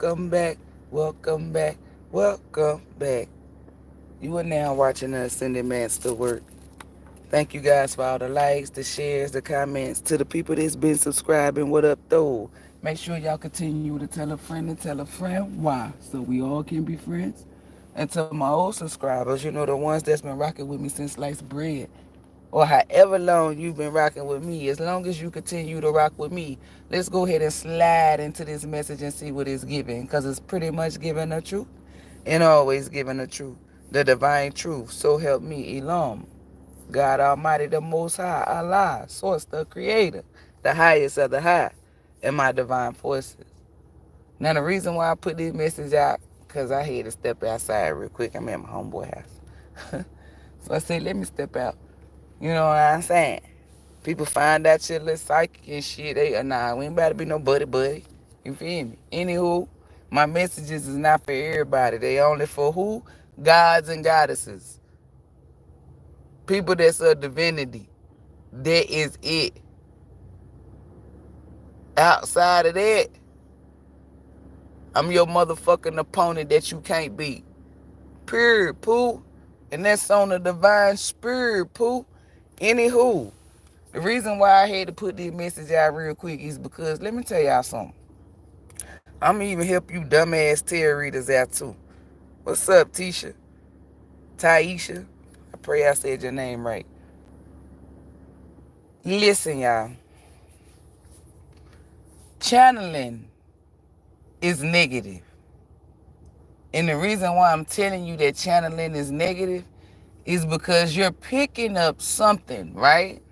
welcome back, welcome back, welcome back. You are now watching the Ascended Master work. Thank you guys for all the likes, the shares, the comments. To the people that's been subscribing, what up though? Make sure y'all continue to tell a friend and tell a friend why, so we all can be friends. And to my old subscribers, you know, the ones that's been rocking with me since sliced bread, or however long you've been rocking with me, as long as you continue to rock with me, let's go ahead and slide into this message and see what it's giving, because it's pretty much giving the truth and always giving the truth, the divine truth. So help me, ELOHYM, God Almighty, the Most High, Allah, Source, the Creator, the highest of the high, and my divine forces. Now, the reason why I put this message out, because I had to step outside real quick. I'm at my homeboy house. So I said, let me step out. You know what I'm saying? People find out shit little psychic and shit. They are nah, we ain't about to be no buddy. You feel me? Anywho, my messages is not for everybody. They only for who? Gods and goddesses. People that's a divinity. That is it. Outside of that, I'm your motherfucking opponent that you can't beat. Period, poo. And that's on the divine spirit, poo. Anywho, the reason why I had to put this message out real quick is because, let me tell y'all something. I'm going to even help you dumbass tarot readers out too. What's up, Tisha? Taisha? I pray I said your name right. Listen, y'all. Channeling is negative. And the reason why I'm telling you that channeling is negative is because you're picking up something, right?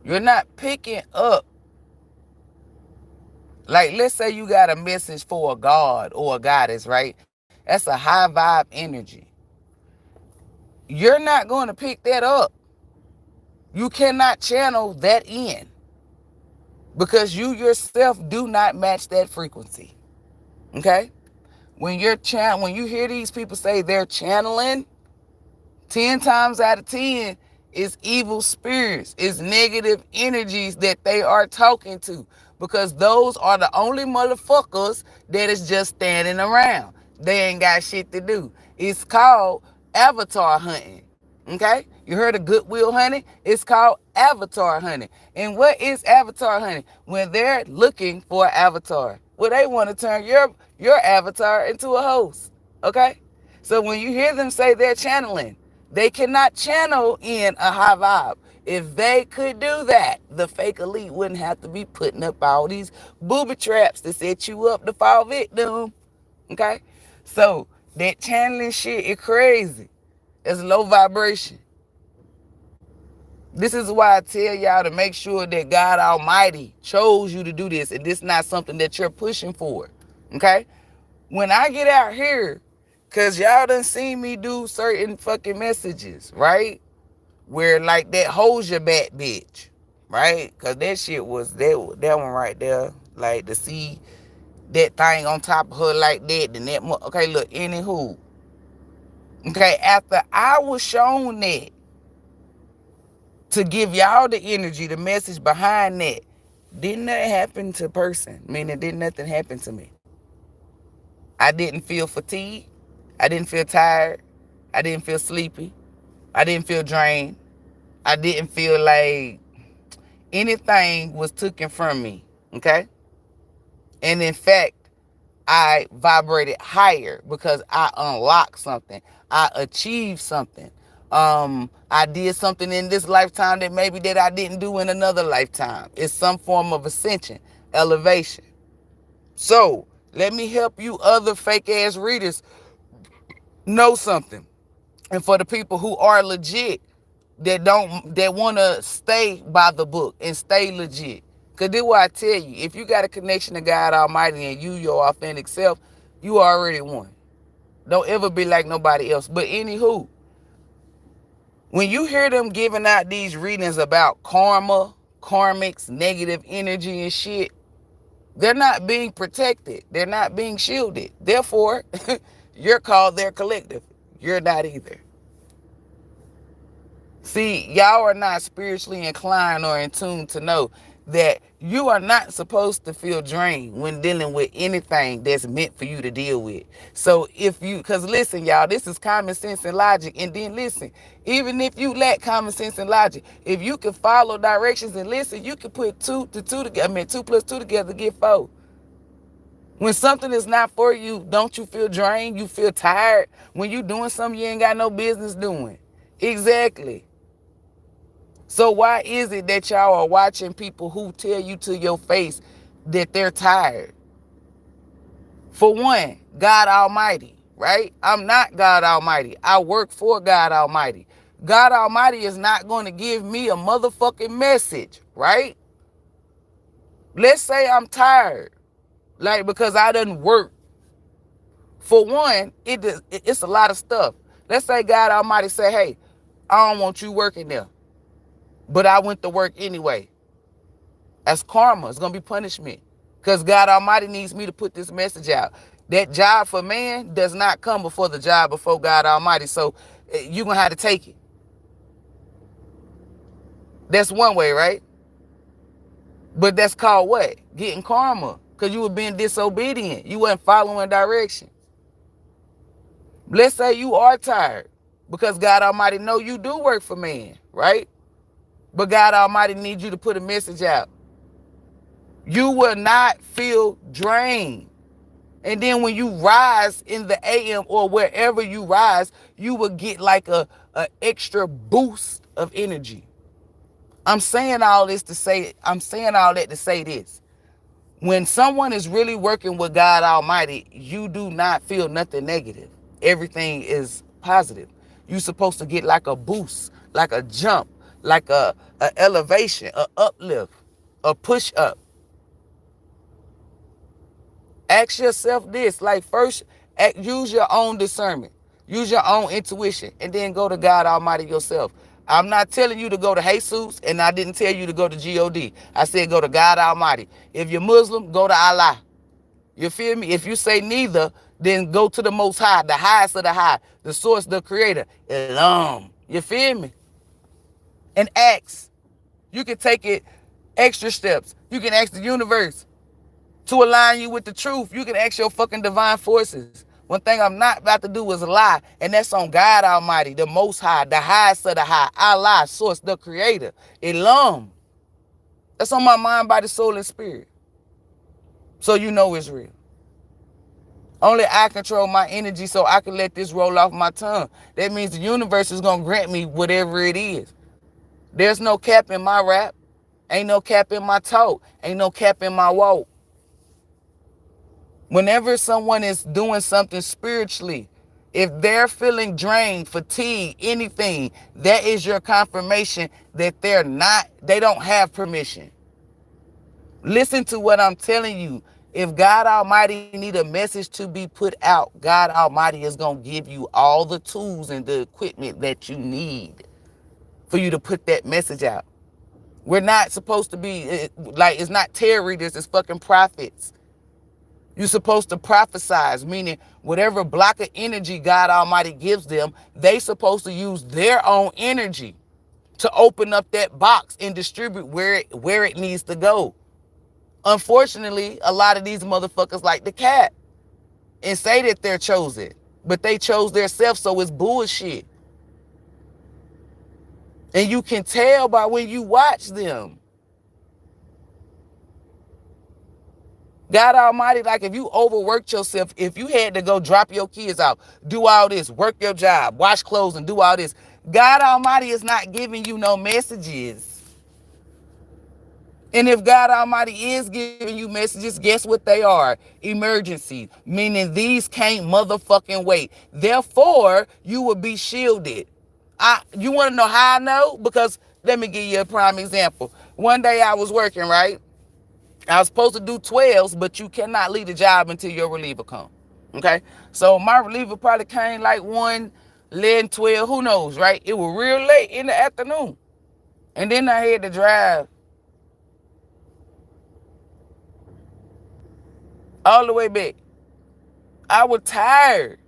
You're not picking up, like, let's say you got a message for a god or a goddess, right? That's a high vibe energy. You're not going to pick that up. You cannot channel that in because you yourself do not match that frequency. Okay? When you hear these people say they're channeling, 10 times out of 10 is evil spirits, is negative energies that they are talking to, because those are the only motherfuckers that is just standing around. They ain't got shit to do. It's called avatar hunting. Okay? You heard of Goodwill hunting? It's called avatar hunting. And what is avatar hunting? When they're looking for an avatar. Well, they want to turn your avatar into a host. Okay? So when you hear them say they're channeling, they cannot channel in a high vibe. If they could do that, the fake elite wouldn't have to be putting up all these booby traps to set you up to fall victim. Okay? So that channeling shit is crazy. It's low vibration. This is why I tell y'all to make sure that God Almighty chose you to do this, and this is not something that you're pushing for. Okay? When I get out here, cause y'all done seen me do certain fucking messages, right? Where like that holds your back bitch, right? Cause that shit was that one right there. Like to see that thing on top of her like that, then that okay, look, anywho. Okay, after I was shown that to give y'all the energy, the message behind that, didn't that happen to person? Meaning didn't nothing happen to me. I didn't feel fatigued. I didn't feel tired. I didn't feel sleepy. I didn't feel drained. I didn't feel like anything was taken from me. Okay? And in fact, I vibrated higher because I unlocked something. I achieved something. I did something in this lifetime that maybe that I didn't do in another lifetime. It's some form of ascension, elevation. So let me help you other fake ass readers know something. And for the people who are legit, that want to stay by the book and stay legit. Because this is what I tell you. If you got a connection to God Almighty and you, your authentic self, you already won. Don't ever be like nobody else. But anywho, when you hear them giving out these readings about karma, karmics, negative energy and shit, they're not being protected. They're not being shielded. Therefore, you're called their collective. You're not either. See, y'all are not spiritually inclined or in tune to know that you are not supposed to feel drained when dealing with anything that's meant for you to deal with. So if you, because listen, y'all, this is common sense and logic. And then listen, even if you lack common sense and logic, if you can follow directions and listen, you can put two together. I mean, 2 plus 2 together get 4. When something is not for you, don't you feel drained? You feel tired when you doing something you ain't got no business doing. Exactly. So why is it that y'all are watching people who tell you to your face that they're tired? For one, God Almighty, right? I'm not God Almighty. I work for God Almighty. God Almighty is not going to give me a motherfucking message, right? Let's say I'm tired, like because I done work. For one, it's a lot of stuff. Let's say God Almighty say, hey, I don't want you working there, but I went to work anyway. That's karma. It's going to be punishment because God Almighty needs me to put this message out. That job for man does not come before the job before God Almighty. So you're going to have to take it. That's one way, right? But that's called what? Getting karma, because you were being disobedient. You weren't following direction. Let's say you are tired because God Almighty know you do work for man, right? But God Almighty needs you to put a message out. You will not feel drained. And then when you rise in the AM or wherever you rise, you will get like a extra boost of energy. I'm saying all that to say this. When someone is really working with God Almighty, you do not feel nothing negative. Everything is positive. You're supposed to get like a boost, like a jump, like a elevation, a uplift, a push up. Ask yourself this, like first, use your own discernment, use your own intuition, and then go to God Almighty yourself. I'm not telling you to go to Jesus, and I didn't tell you to go to God. I said go to God Almighty. If you're Muslim, go to Allah. You feel me? If you say neither, then go to the Most High, the highest of the high, the source, the creator, ELOHYM. You feel me? And ask. You can take it extra steps. You can ask the universe to align you with the truth. You can ask your fucking divine forces. One thing I'm not about to do is lie, and that's on God Almighty, the Most High, the highest of the high, Allah, source, the creator, ELOHYM. That's on my mind, body, soul, and spirit. So you know it's real. Only I control my energy, so I can let this roll off my tongue. That means the universe is going to grant me whatever it is. There's no cap in my rap. Ain't no cap in my talk. Ain't no cap in my walk. Whenever someone is doing something spiritually, if they're feeling drained, fatigued, anything, that is your confirmation that they don't have permission. Listen to what I'm telling you. If God Almighty need a message to be put out, God Almighty is going to give you all the tools and the equipment that you need for you to put that message out. We're not supposed to be, like, it's not tarot readers, it's fucking prophets. You're supposed to prophesize, meaning whatever block of energy God Almighty gives them, they supposed to use their own energy to open up that box and distribute where it needs to go. Unfortunately, a lot of these motherfuckers like to cap and say that they're chosen, but they chose themselves, so it's bullshit. And you can tell by when you watch them. God Almighty, like if you overworked yourself, if you had to go drop your kids out, do all this, work your job, wash clothes and do all this, God Almighty is not giving you no messages. And if God Almighty is giving you messages, guess what they are? Emergency, meaning these can't motherfucking wait. Therefore, you will be shielded. You want to know how I know? Because let me give you a prime example. One day I was working, right? I was supposed to do 12s, but you cannot leave the job until your reliever comes. Okay? So my reliever probably came like 1, 11, 12, who knows, right? It was real late in the afternoon. And then I had to drive all the way back. I was tired.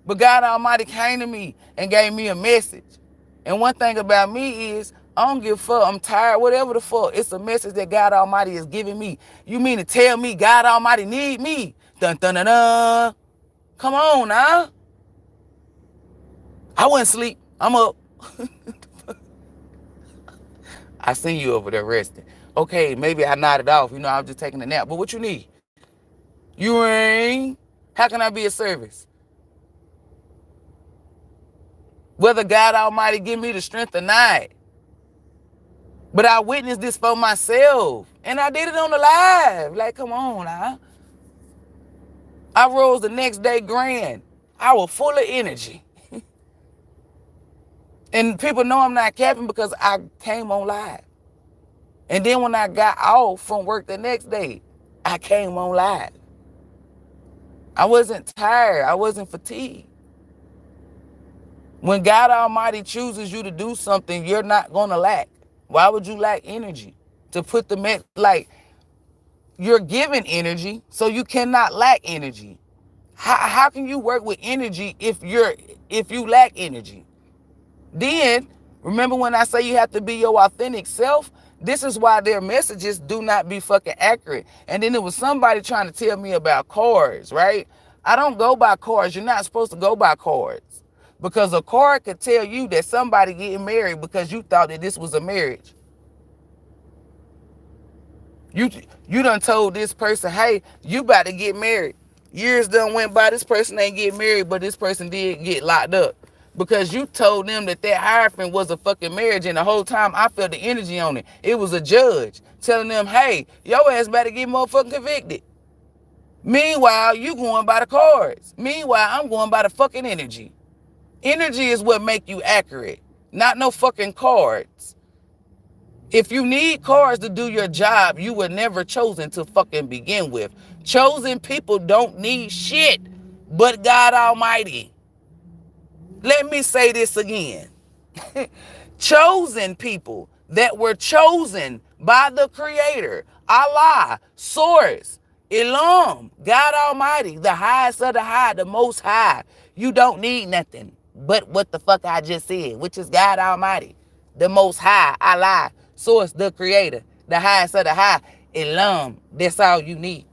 But God Almighty came to me and gave me a message. And one thing about me is I don't give a fuck. I'm tired. Whatever the fuck. It's a message that God Almighty is giving me. You mean to tell me God Almighty need me? Dun dun dun dun. Come on now. I wouldn't sleep. I'm up. I seen you over there resting. Okay, maybe I nodded off. You know, I was just taking a nap. But what you need? You ain't. How can I be of service? Whether God Almighty give me the strength or not. But I witnessed this for myself. And I did it on the live. Like, come on now. I rose the next day grand. I was full of energy. And people know I'm not capping because I came on live. And then when I got off from work the next day, I came on live. I wasn't tired. I wasn't fatigued. When God Almighty chooses you to do something, you're not going to lack. Why would you lack energy? To put the like, you're given energy, so you cannot lack energy. How can you work with energy if you lack energy? Then, remember when I say you have to be your authentic self? This is why their messages do not be fucking accurate. And then there was somebody trying to tell me about cards, right? I don't go by cards. You're not supposed to go by cards. Because a card could tell you that somebody getting married because you thought that this was a marriage. You done told this person, hey, you about to get married. Years done went by, this person ain't get married, but this person did get locked up. Because you told them that hierophant was a fucking marriage, and the whole time I felt the energy on it. It was a judge telling them, hey, your ass about to get motherfucking convicted. Meanwhile, you going by the cards. Meanwhile, I'm going by the fucking energy. Energy is what make you accurate, not no fucking cards. If you need cards to do your job, you were never chosen to fucking begin with. Chosen people don't need shit but God Almighty. Let me say this again. Chosen people that were chosen by the Creator, Allah, Source, ELOHYM, God Almighty, the highest of the high, the most high. You don't need nothing but what the fuck I just said, which is God Almighty, the most high, Allah, Source, the Creator, the highest of the high, ELOHYM. That's all you need.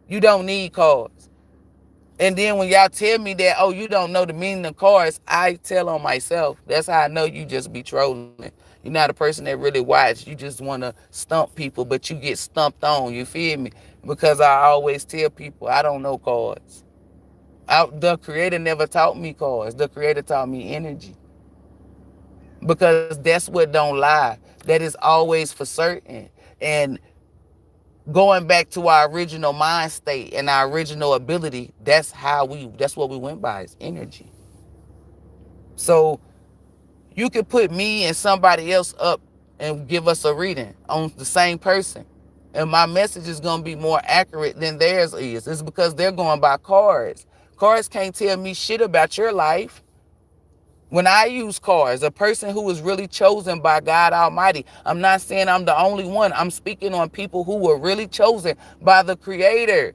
You don't need cards. And then when y'all tell me that, oh, you don't know the meaning of cards, I tell on myself. That's how I know you just be trolling. You're not a person that really watch. You just want to stump people, but you get stumped on. You feel me? Because I always tell people I don't know cards. The Creator never taught me cards. The Creator taught me energy. Because that's what don't lie. That is always for certain. And going back to our original mind state and our original ability, that's what we went by, is energy. So you could put me and somebody else up and give us a reading on the same person, and my message is going to be more accurate than theirs is. It's because they're going by cards. Cards can't tell me shit about your life. When I use cards, a person who is really chosen by God Almighty, I'm not saying I'm the only one. I'm speaking on people who were really chosen by the Creator.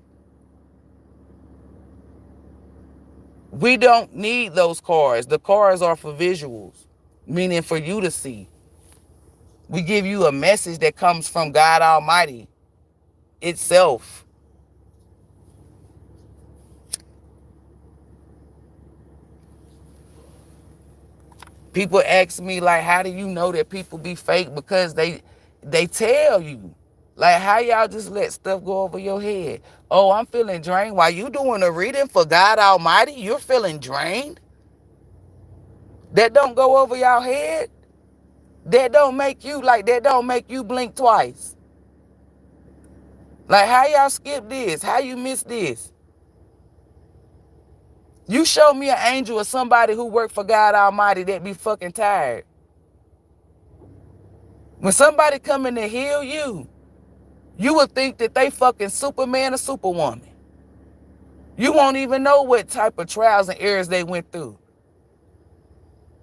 We don't need those cards. The cards are for visuals, meaning for you to see. We give you a message that comes from God Almighty itself. People ask me, like, how do you know that people be fake? Because they tell you. Like, how y'all just let stuff go over your head? Oh, I'm feeling drained. While you doing a reading for God Almighty, you're feeling drained? That don't go over y'all head? That don't make you blink twice? Like, how y'all skip this? How you miss this? You show me an angel or somebody who worked for God Almighty that be fucking tired. When somebody coming to heal you, you would think that they fucking Superman or Superwoman. You won't even know what type of trials and errors they went through.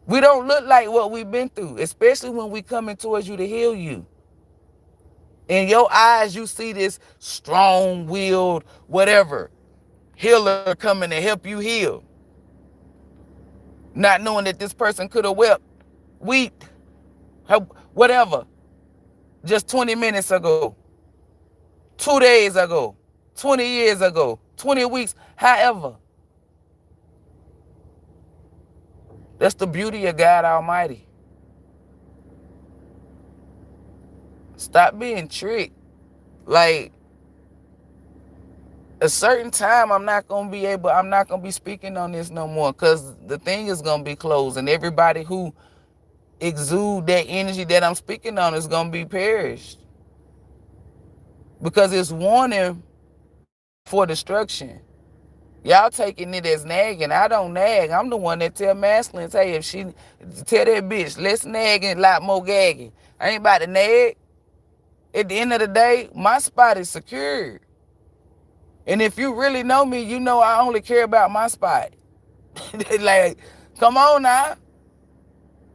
We don't look like what we've been through, especially when we coming towards you to heal you. In your eyes, you see this strong-willed, whatever, healer coming to help you heal. Not knowing that this person could have wept. whatever, just 20 minutes ago, 2 days ago, 20 years ago, 20 weeks, however. That's the beauty of God Almighty. Stop being tricked. Like, a certain time, I'm not going to be speaking on this no more, because the thing is going to be closed, and everybody who exude that energy that I'm speaking on is going to be perished. Because it's warning for destruction. Y'all taking it as nagging. I don't nag. I'm the one that tell masculines, hey, if she tell that bitch, let's nag and a lot more gagging. I ain't about to nag. At the end of the day, my spot is secured. And if you really know me, you know I only care about my spot. Like, come on now.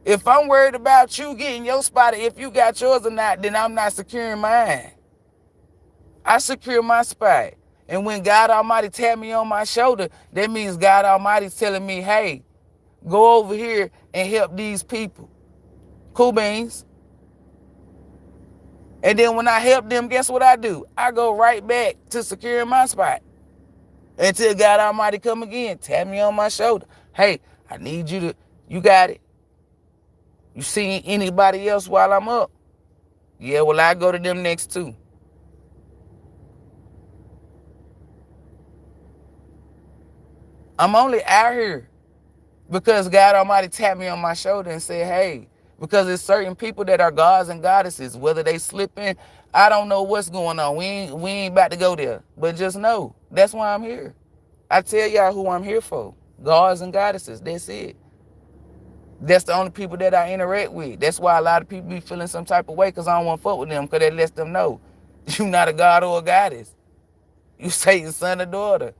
If I'm worried about you getting your spot, if you got yours or not, then I'm not securing mine. I secure my spot. And when God Almighty tap me on my shoulder, that means God Almighty's telling me, hey, go over here and help these people. Cool beans. And then when I help them, guess what I do? I go right back to securing my spot. Until God Almighty come again, tap me on my shoulder. Hey, I need you got it. You seen anybody else while I'm up? Yeah, well, I go to them next too. I'm only out here because God Almighty tapped me on my shoulder and said, hey, because there's certain people that are gods and goddesses, whether they slip in, I don't know what's going on. We ain't about to go there. But just know, that's why I'm here. I tell y'all who I'm here for. Gods and goddesses, that's it. That's the only people that I interact with. That's why a lot of people be feeling some type of way, because I don't want to fuck with them, because that lets them know you're not a god or a goddess. You Satan's son or daughter.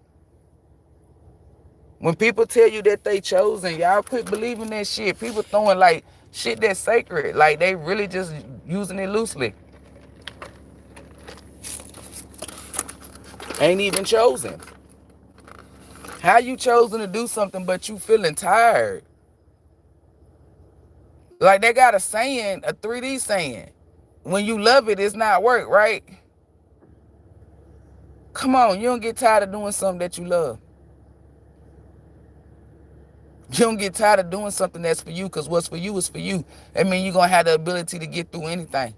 When people tell you that they chosen, y'all quit believing that shit. People throwing like shit that's sacred. Like they really just using it loosely. Ain't even chosen. How you chosen to do something but you feeling tired? Like they got a saying, a 3D saying. When you love it, it's not work, right? Come on, you don't get tired of doing something that you love. You don't get tired of doing something that's for you, because what's for you is for you. I mean, you're going to have the ability to get through anything.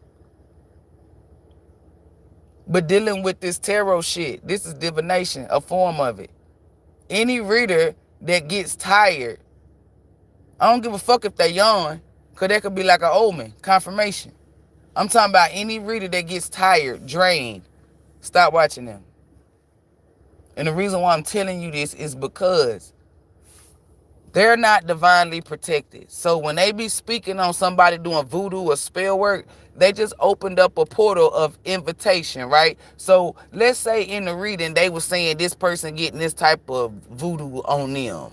But dealing with this tarot shit, this is divination, a form of it. Any reader that gets tired, I don't give a fuck if they yawn, because that could be like an omen, confirmation. I'm talking about any reader that gets tired, drained, stop watching them. And the reason why I'm telling you this is because they're not divinely protected. So when they be speaking on somebody doing voodoo or spell work, they just opened up a portal of invitation, right? So let's say in the reading, they were saying this person getting this type of voodoo on them.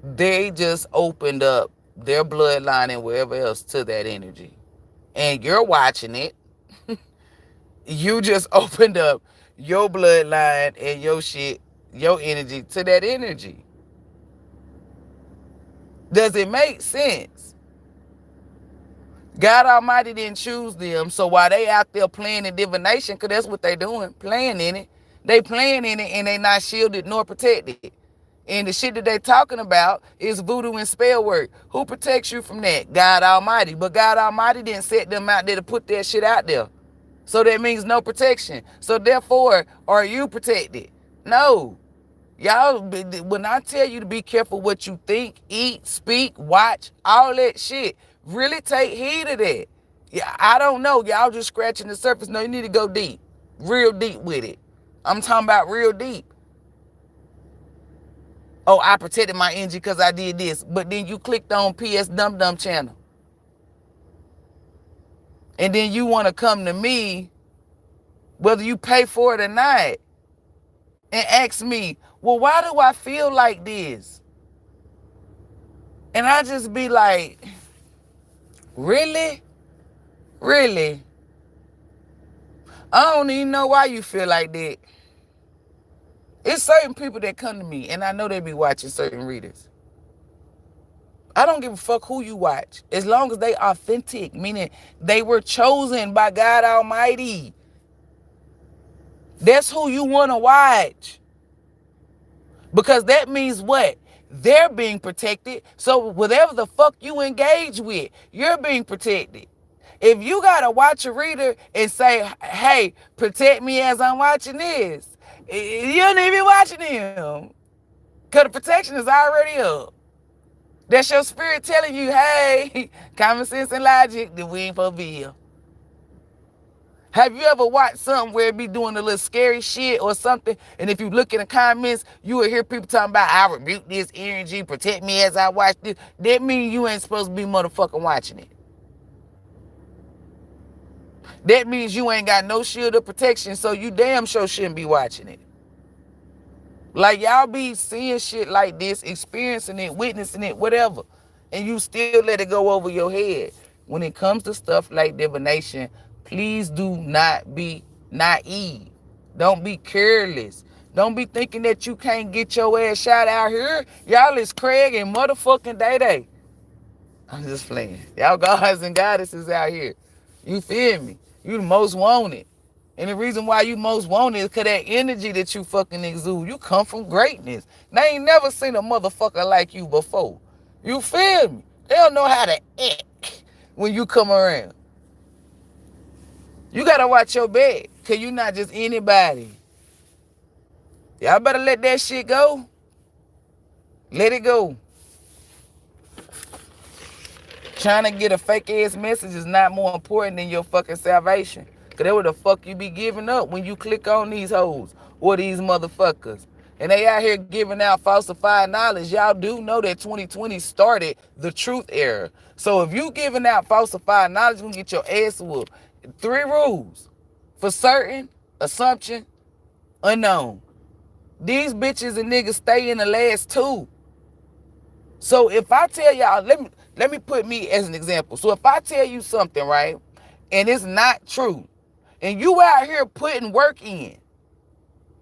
They just opened up their bloodline and wherever else to that energy. And you're watching it. You just opened up your bloodline and your shit, your energy to that energy. Does it make sense? God Almighty didn't choose them, so while they out there playing in divination, because that's what they doing, playing in it, they playing in it and they not shielded nor protected. And the shit that they talking about is voodoo and spell work. Who protects you from that? God Almighty. But God Almighty didn't set them out there to put that shit out there. So that means no protection. So therefore, are you protected? No. Y'all, when I tell you to be careful what you think, eat, speak, watch, all that shit, really take heed of that. Yeah, I don't know. Y'all just scratching the surface. No, you need to go deep. Real deep with it. I'm talking about real deep. Oh, I protected my energy because I did this. But then you clicked on PS Dum Dum channel. And then you want to come to me, whether you pay for it or not, and ask me, well, why do I feel like this? And I just be like, really? Really? I don't even know why you feel like that. It's certain people that come to me, and I know they be watching certain readers. I don't give a fuck who you watch. As long as they authentic, meaning they were chosen by God Almighty. That's who you want to watch. Because that means what? They're being protected. So whatever the fuck you engage with, you're being protected. If you got to watch a reader and say, hey, protect me as I'm watching this, you don't even be watching him. Because the protection is already up. That's your spirit telling you, hey, common sense and logic, that we ain't supposed to be here. Have you ever watched something where it be doing a little scary shit or something, and if you look in the comments, you will hear people talking about, I rebuke this energy, protect me as I watch this. That means you ain't supposed to be motherfucking watching it. That means you ain't got no shield of protection, so you damn sure shouldn't be watching it. Like, y'all be seeing shit like this, experiencing it, witnessing it, whatever, and you still let it go over your head. When it comes to stuff like divination, please do not be naive. Don't be careless. Don't be thinking that you can't get your ass shot out here. Y'all is Craig and motherfucking Day. I'm just playing. Y'all gods and goddesses out here. You feel me? You the most wanted. And the reason why you most wanted is because that energy that you fucking exude. You come from greatness. They ain't never seen a motherfucker like you before. You feel me? They don't know how to act when you come around. You gotta watch your back, because you not just anybody. Y'all better let that shit go. Let it go. Trying to get a fake ass message is not more important than your fucking salvation. Because that's what the fuck you be giving up when you click on these hoes or these motherfuckers. And they out here giving out falsified knowledge. Y'all do know that 2020 started the truth era. So if you giving out falsified knowledge, you can get your ass whooped. 3 rules. For certain, assumption, unknown. These bitches and niggas stay in the last 2. So if I tell y'all, let me put me as an example. So if I tell you something, right, and it's not true, and you out here putting work in,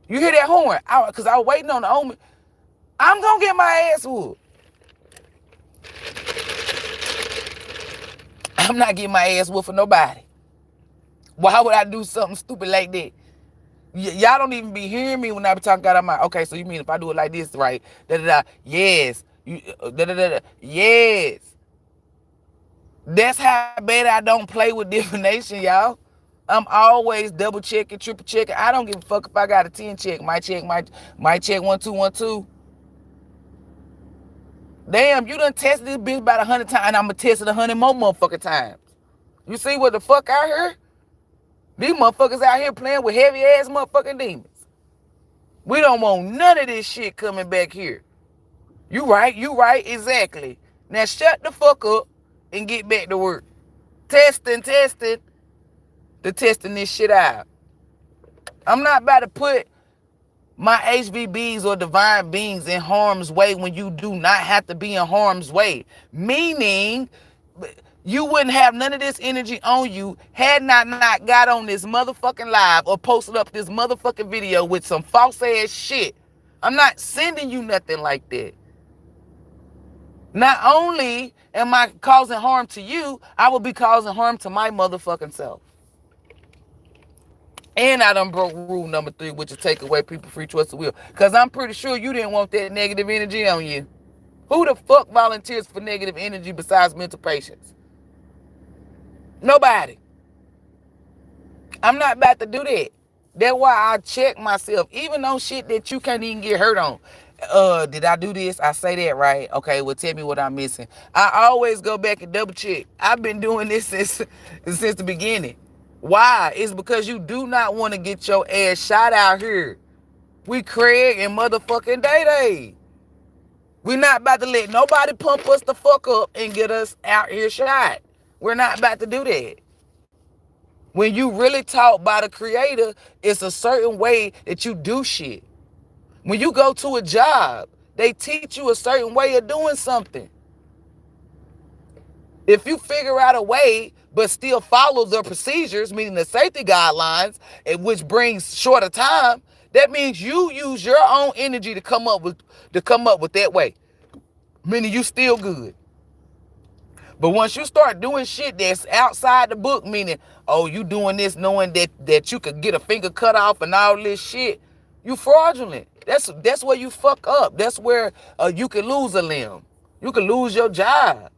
you hear that horn? Because I was waiting on the omen. I'm going to get my ass whooped. I'm not getting my ass whooped for nobody. Why would I do something stupid like that? Y'all don't even be hearing me when I be talking out of my, okay, so you mean if I do it like this, right? Yes. Yes. That's how bad I don't play with divination, y'all. I'm always double checking, triple checking. I don't give a fuck if I got a 10 check. Might check 1212. Damn, you done tested this bitch about 100 times, and I'm going to test it 100 more motherfucking times. You see what the fuck out here? These motherfuckers out here playing with heavy ass motherfucking demons. We don't want none of this shit coming back here. You right, exactly. Now shut the fuck up and get back to work. Testing. They're testing this shit out. I'm not about to put my HVBs or divine beings in harm's way when you do not have to be in harm's way. Meaning, you wouldn't have none of this energy on you had not got on this motherfucking live or posted up this motherfucking video with some false ass shit. I'm not sending you nothing like that. Not only am I causing harm to you, I will be causing harm to my motherfucking self. And I done broke rule number 3, which is take away people's free choice of will. Because I'm pretty sure you didn't want that negative energy on you. Who the fuck volunteers for negative energy besides mental patients? Nobody. I'm not about to do that. That's why I check myself, even on shit that you can't even get hurt on. Did I do this? I say that right. Okay, well, tell me what I'm missing. I always go back and double check. I've been doing this since the beginning. Why? It's because you do not want to get your ass shot out here. We Craig and motherfucking Day. We're not about to let nobody pump us the fuck up and get us out here shot. We're not about to do that. When you really taught by the Creator, it's a certain way that you do shit. When you go to a job, they teach you a certain way of doing something. If you figure out a way, but still follow the procedures, meaning the safety guidelines, which brings shorter time, that means you use your own energy to come up with that way. Meaning you still good. But once you start doing shit that's outside the book, meaning, oh, you doing this knowing that you could get a finger cut off and all this shit, you fraudulent. That's where you fuck up. That's where you can lose a limb. You can lose your job.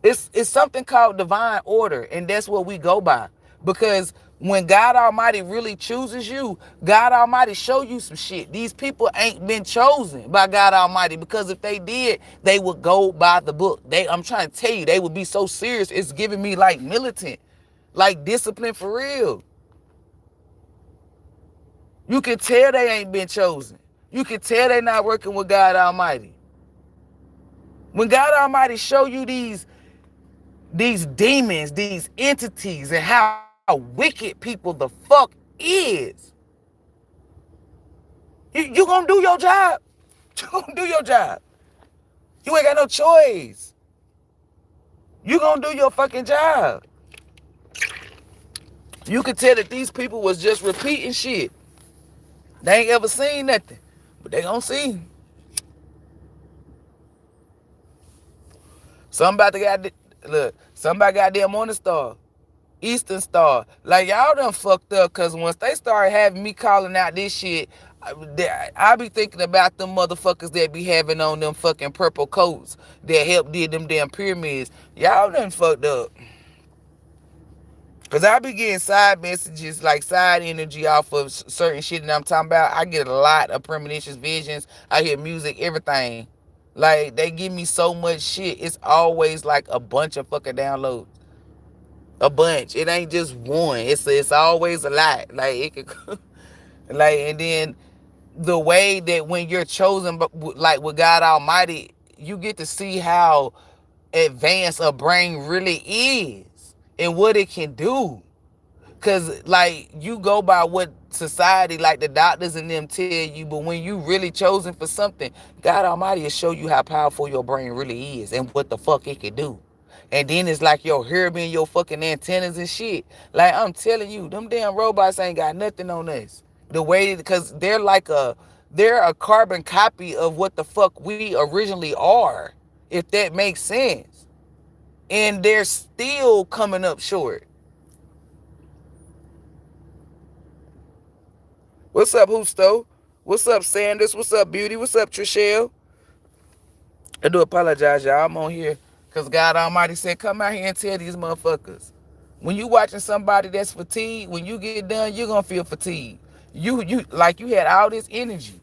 It's something called divine order, and that's what we go by. Because when God Almighty really chooses you, God Almighty show you some shit. These people ain't been chosen by God Almighty, because if they did, they would go by the book. I'm trying to tell you, they would be so serious. It's giving me like militant, like discipline for real. You can tell they ain't been chosen. You can tell they not working with God Almighty. When God Almighty show you these demons, these entities, and how wicked people the fuck is, you gonna do your job. You gonna do your job. You ain't got no choice. You gonna do your fucking job. You can tell that these people was just repeating shit. They ain't ever seen nothing, but they gonna see. Somebody got their morning star, Eastern Star. Like, y'all done fucked up, because once they started having me calling out this shit, I be thinking about them motherfuckers that be having on them fucking purple coats that helped did them damn pyramids. Y'all done fucked up. Because I be getting side messages, like side energy off of certain shit that I'm talking about. I get a lot of premonitions, visions. I hear music, everything. Like, they give me so much shit. It's always like a bunch of fucking downloads. A bunch. It ain't just one. It's always a lot. Like, it could, like, and then the way that when you're chosen, like with God Almighty, you get to see how advanced a brain really is and what it can do. Because, like, you go by what society, like the doctors and them tell you, but when you really chosen for something, God Almighty will show you how powerful your brain really is and what the fuck it can do. And then it's like your hearing, your fucking antennas and shit. Like, I'm telling you, them damn robots ain't got nothing on us. The way, because they're a carbon copy of what the fuck we originally are, if that makes sense. And they're still coming up short. What's up, Husto? What's up, Sanders? What's up, Beauty? What's up, Trishelle? I do apologize, y'all. I'm on here because God Almighty said, come out here and tell these motherfuckers. When you watching somebody that's fatigued, when you get done, you're going to feel fatigued. You like you had all this energy.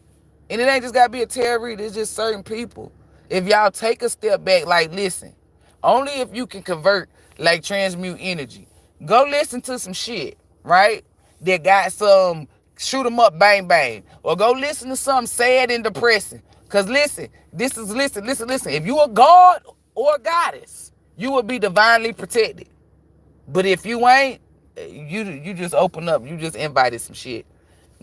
And it ain't just got to be a tarot reader. It's just certain people. If y'all take a step back, like, listen, only if you can convert, like, transmute energy. Go listen to some shit, right? That got some shoot 'em up, bang, bang. Or go listen to something sad and depressing. Because listen. If you a god or a goddess, you will be divinely protected. But if you ain't, you just open up. You just invited some shit.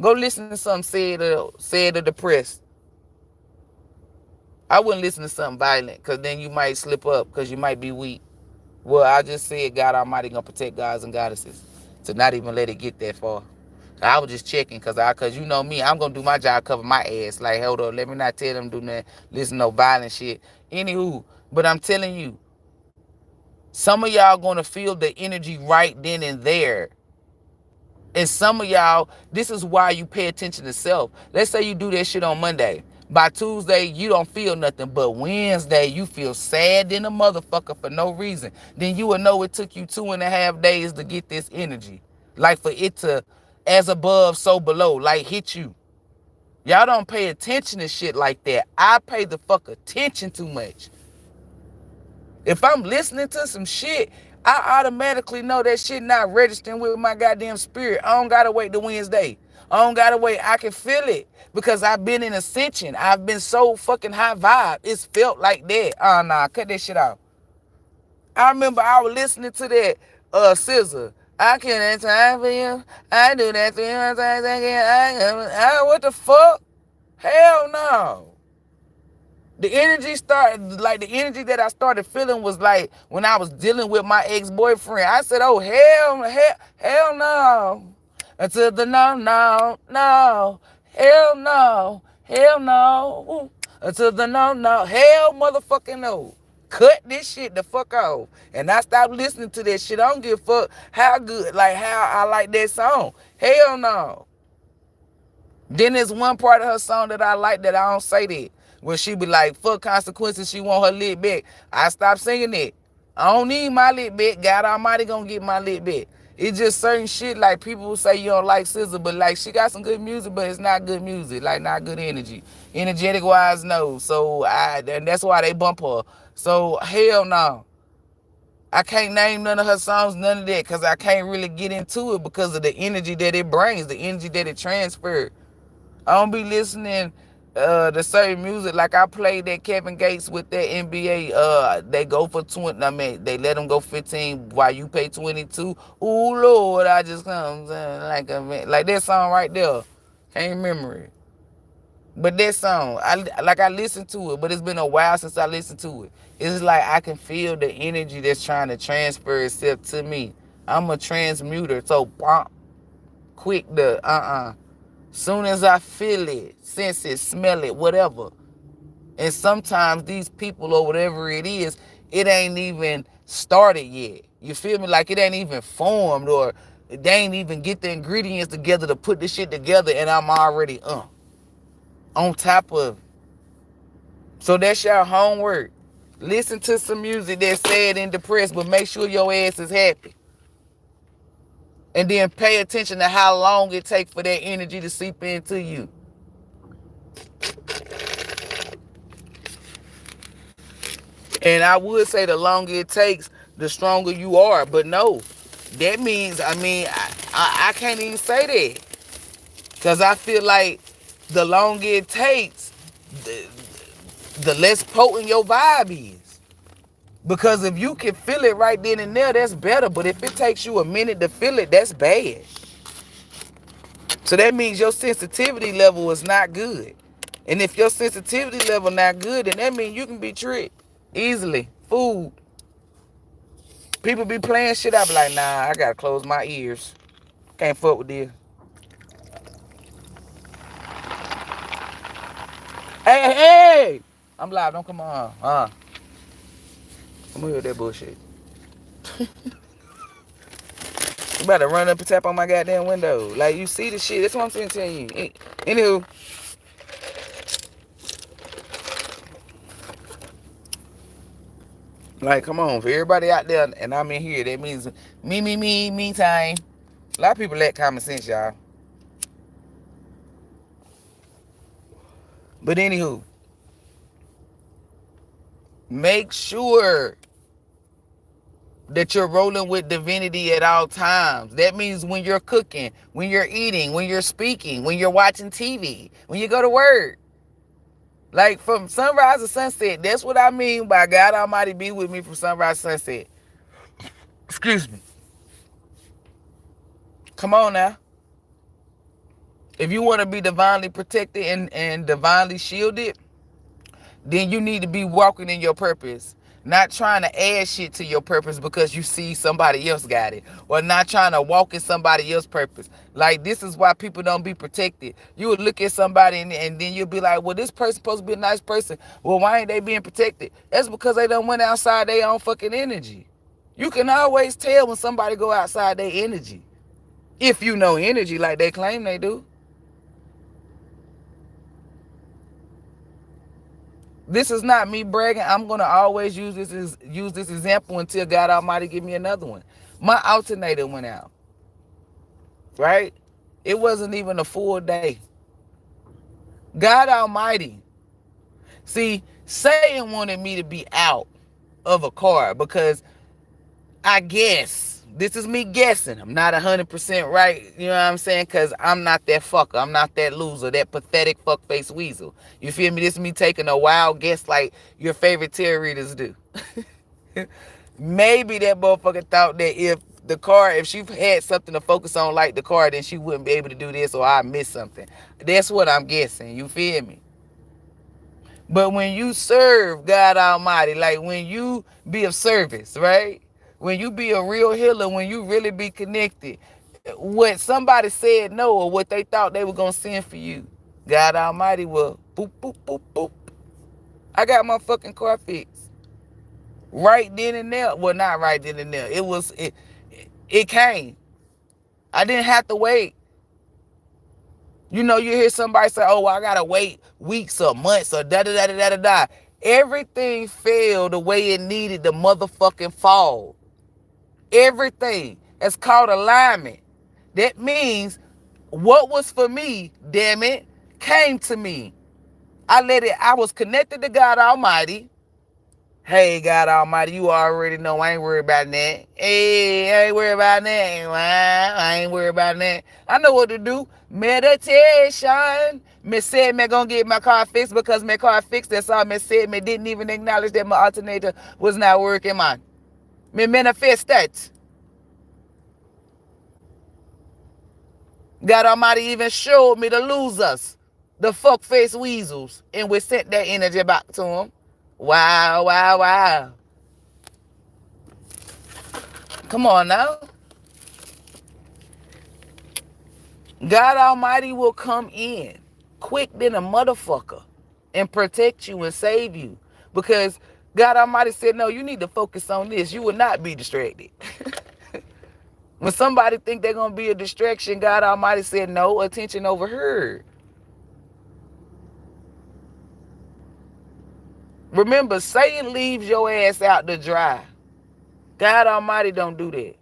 Go listen to something sad or depressed. I wouldn't listen to something violent, because then you might slip up, because you might be weak. Well, I just said God Almighty gonna protect gods and goddesses, to not even let it get that far. I was just checking, because you know me, I'm going to do my job, cover my ass. Like, hold up, let me not tell them do nothing, listen to no violent shit. Anywho, but I'm telling you, some of y'all going to feel the energy right then and there. And some of y'all, this is why you pay attention to self. Let's say you do that shit on Monday. By Tuesday, you don't feel nothing. But Wednesday, you feel sad than a motherfucker for no reason. Then you will know it took you 2.5 days to get this energy. Like, for it to, as above, so below, like, hit you. Y'all don't pay attention to shit like that. I pay the fuck attention too much. If I'm listening to some shit, I automatically know that shit not registering with my goddamn spirit. I don't gotta wait till Wednesday. I don't gotta wait. I can feel it because I've been in ascension. I've been so fucking high vibe. It's felt like that. Oh, nah, cut that shit out. I remember I was listening to that Scissor. I can't have time for you. I do that 300 times again. What the fuck? Hell no. The energy that I started feeling was like when I was dealing with my ex-boyfriend. I said, oh, hell no. Until the no. Hell no. Until the no. Hell motherfucking no. cut this shit the fuck off. And I stopped listening to that shit. I don't give a fuck how good, like how I like that song. Hell no. Then there's one part of her song that I like that I don't say that. When she be like, fuck consequences, she want her lit back. I stopped singing it. I don't need my lit back. God Almighty gonna get my lit back. It's just certain shit, like people will say you don't like SZA, but like she got some good music, but it's not good music, like not good energy. Energetic wise, no. So and that's why they bump her. So hell no. I can't name none of her songs, none of that, because I can't really get into it because of the energy that it brings, the energy that it transfers. I don't be listening to certain music. Like I played that Kevin Gates with that NBA. They go for 20. I mean, they let them go 15 while you pay 22. Ooh Lord, I just come like that song right there. Can't remember it. But that song, I listened to it, but it's been a while since I listened to it. It's like I can feel the energy that's trying to transfer itself to me. I'm a transmuter, so quick to Soon as I feel it, sense it, smell it, whatever. And sometimes these people or whatever it is, it ain't even started yet. You feel me? Like it ain't even formed, or they ain't even get the ingredients together to put this shit together, and I'm already on top of it. So that's your homework. Listen to some music that's sad and depressed, but make sure your ass is happy. And then pay attention to how long it takes for that energy to seep into you. And I would say the longer it takes, the stronger you are. But no, that means, I can't even say that. Because I feel like the longer it takes, the less potent your vibe is. Because if you can feel it right then and there, that's better. But if it takes you a minute to feel it, that's bad. So that means your sensitivity level is not good. And if your sensitivity level not good, then that means you can be tricked easily. Food. People be playing shit. I be like, nah, I gotta close my ears. Can't fuck with this. Hey! I'm live, don't come on. I'm gonna hear that bullshit. You better run up and tap on my goddamn window. Like, you see the shit. That's what I'm saying to you. Anywho. Like, come on. For everybody out there, and I'm in here, that means me time. A lot of people lack common sense, y'all. But anywho. Make sure that you're rolling with divinity at all times. That means when you're cooking, when you're eating, when you're speaking, when you're watching TV, when you go to work. Like from sunrise to sunset. That's what I mean by God Almighty be with me from sunrise to sunset. Excuse me. Come on now. If you want to be divinely protected and divinely shielded, then you need to be walking in your purpose. Not trying to add shit to your purpose because you see somebody else got it. Or not trying to walk in somebody else's purpose. Like, this is why people don't be protected. You would look at somebody and then you'll be like, well, this person's supposed to be a nice person. Well, why ain't they being protected? That's because they done went outside their own fucking energy. You can always tell when somebody go outside their energy. If you know energy like they claim they do. This is not me bragging. I'm going to always use this example until God Almighty give me another one. My alternator went out. Right? It wasn't even a full day. God Almighty. See, Satan wanted me to be out of a car because I guess, this is me guessing, I'm not 100% right, you know what I'm saying? Because I'm not that fucker. I'm not that loser, that pathetic fuckface weasel. You feel me? This is me taking a wild guess like your favorite tarot readers do. Maybe that motherfucker thought that if she had something to focus on like the car, then she wouldn't be able to do this, or I missed something. That's what I'm guessing. You feel me? But when you serve God Almighty, like when you be of service, right? When you be a real healer, when you really be connected, what somebody said no, or what they thought they were going to send for you, God Almighty will boop, boop, boop, boop. I got my fucking car fixed. right then and there. Well, not right then and there. It came. I didn't have to wait. You know, you hear somebody say, oh, well, I gotta wait weeks or months or da-da-da-da-da-da. Everything fell the way it needed to motherfucking fall. Everything. It's called alignment. That means what was for me, damn it, came to me. I was connected to God Almighty. Hey, God Almighty, you already know I ain't worried about that. Hey, I ain't worried about that. I ain't worried about that. I know what to do. Meditation. Me said me gonna get my car fixed because my car fixed. That's all me said. Me didn't even acknowledge that my alternator was not working, man. Me manifest that. God Almighty even showed me the losers, the fuck-faced weasels, and we sent that energy back to them. Wow, wow, wow. Come on now. God Almighty will come in quick than a motherfucker and protect you and save you. Because God Almighty said, no, you need to focus on this. You will not be distracted. When somebody think they're going to be a distraction, God Almighty said, no, attention over here. Remember, Satan leaves your ass out to dry. God Almighty don't do that.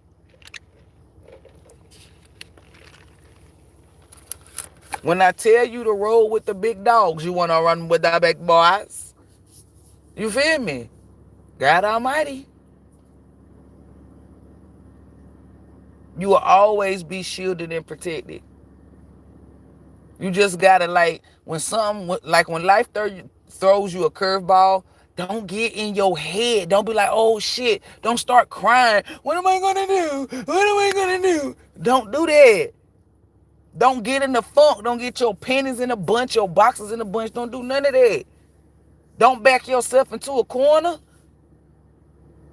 When I tell you to roll with the big dogs, you want to run with the big boys. You feel me? God Almighty. You will always be shielded and protected. You just gotta, like, when life throws you a curveball, don't get in your head. Don't be like, oh shit. Don't start crying. What am I gonna do? What am I gonna do? Don't do that. Don't get in the funk. Don't get your pennies in a bunch, your boxes in a bunch. Don't do none of that. Don't back yourself into a corner.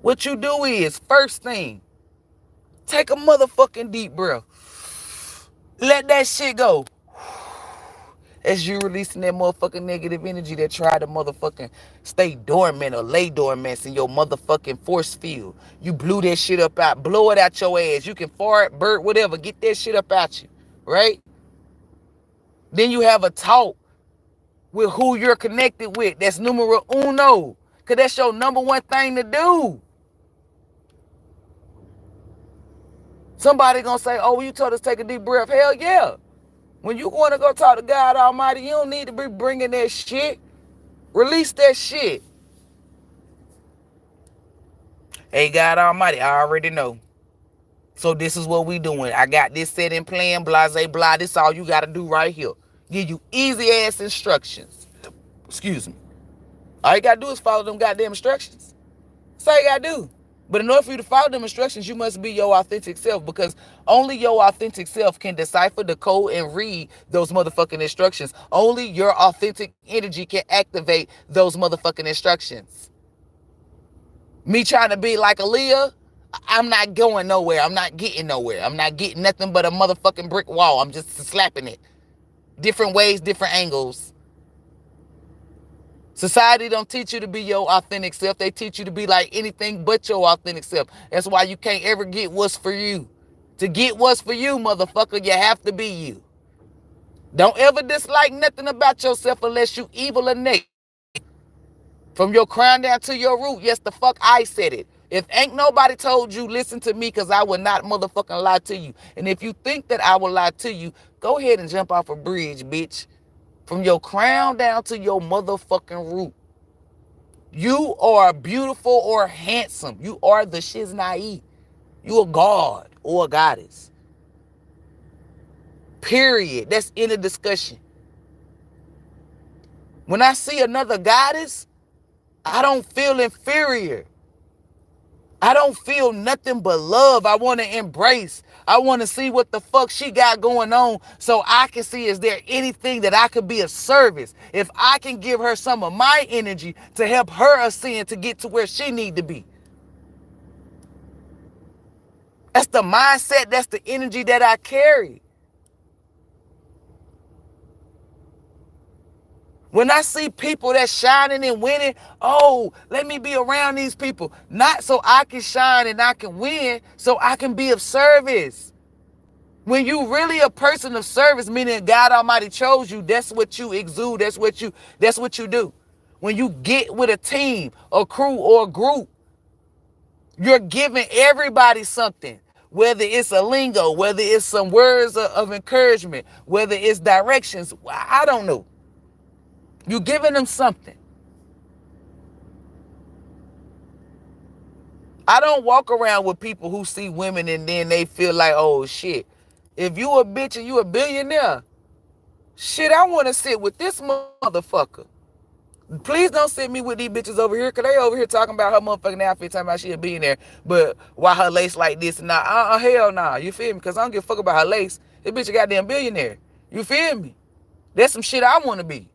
What you do is, first thing, take a motherfucking deep breath. Let that shit go. As you releasing that motherfucking negative energy that tried to motherfucking stay dormant or lay dormant in your motherfucking force field. You blew that shit up out. Blow it out your ass. You can fart, burp, whatever. Get that shit up out you. Right? Then you have a talk with who you're connected with. That's numero uno. Because that's your number one thing to do. Somebody gonna say, oh, you told us to take a deep breath. Hell yeah. When you want to go talk to God Almighty, you don't need to be bringing that shit. Release that shit. Hey, God Almighty, I already know. So this is what we doing. I got this set in plan, blase, blah. This all you got to do right here. Give you easy ass instructions. Excuse me. All you got to do is follow them goddamn instructions. That's all you got to do. But in order for you to follow them instructions, you must be your authentic self, because only your authentic self can decipher, decode, and read those motherfucking instructions. Only your authentic energy can activate those motherfucking instructions. Me trying to be like Aaliyah, I'm not going nowhere. I'm not getting nowhere. I'm not getting nothing but a motherfucking brick wall. I'm just slapping it. Different ways, different angles. Society don't teach you to be your authentic self. They teach you to be like anything but your authentic self. That's why you can't ever get what's for you. To get what's for you, motherfucker, you have to be you. Don't ever dislike nothing about yourself unless you evil or naked. From your crown down to your root, yes, the fuck I said it. If ain't nobody told you, listen to me, because I will not motherfucking lie to you. And if you think that I will lie to you, go ahead and jump off a bridge, bitch. From your crown down to your motherfucking root. You are beautiful or handsome. You are the shiznai. You a god or a goddess. Period. That's in the discussion. When I see another goddess, I don't feel inferior. I don't feel nothing but love. I want to embrace. I want to see what the fuck she got going on, so I can see, is there anything that I could be of service? If I can give her some of my energy to help her ascend to get to where she need to be. That's the mindset. That's the energy that I carry. When I see people that's shining and winning, oh, let me be around these people. Not so I can shine and I can win, so I can be of service. When you really a person of service, meaning God Almighty chose you, that's what you exude, that's what you do. When you get with a team, a crew, or a group, you're giving everybody something. Whether it's a lingo, whether it's some words of encouragement, whether it's directions, I don't know. You're giving them something. I don't walk around with people who see women and then they feel like, oh shit, if you a bitch and you a billionaire, shit, I want to sit with this motherfucker. Please don't sit me with these bitches over here, because they over here talking about her motherfucking outfit, talking about she a billionaire, but why her lace like this and that? Hell nah, you feel me? Because I don't give a fuck about her lace. This bitch a goddamn billionaire. You feel me? That's some shit I want to be.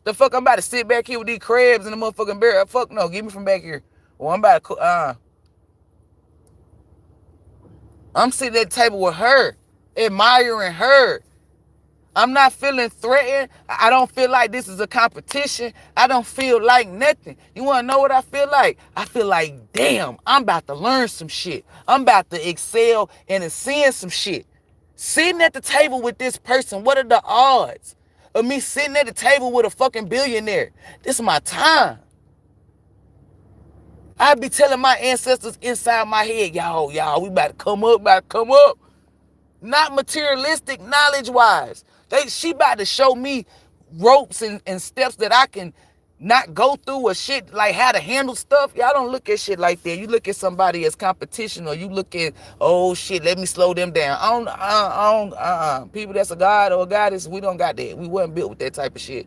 The fuck I'm about to sit back here with these crabs and the motherfucking bear? Fuck no, get me from back here. Or I'm about to, I'm sitting at the table with her, admiring her. I'm not feeling threatened. I don't feel like this is a competition. I don't feel like nothing. You want to know what I feel like? I feel like, damn, I'm about to learn some shit. I'm about to excel and ascend some shit. Sitting at the table with this person, what are the odds of me sitting at the table with a fucking billionaire? This is my time. I'd be telling my ancestors inside my head, y'all, we about to come up. Not materialistic, knowledge-wise. She about to show me ropes and steps that I can not go through, or shit, like how to handle stuff. Y'all don't look at shit like that. You look at somebody as competition, or you look at, oh shit, let me slow them down. People that's a god or a goddess, we don't got that. We wasn't built with that type of shit.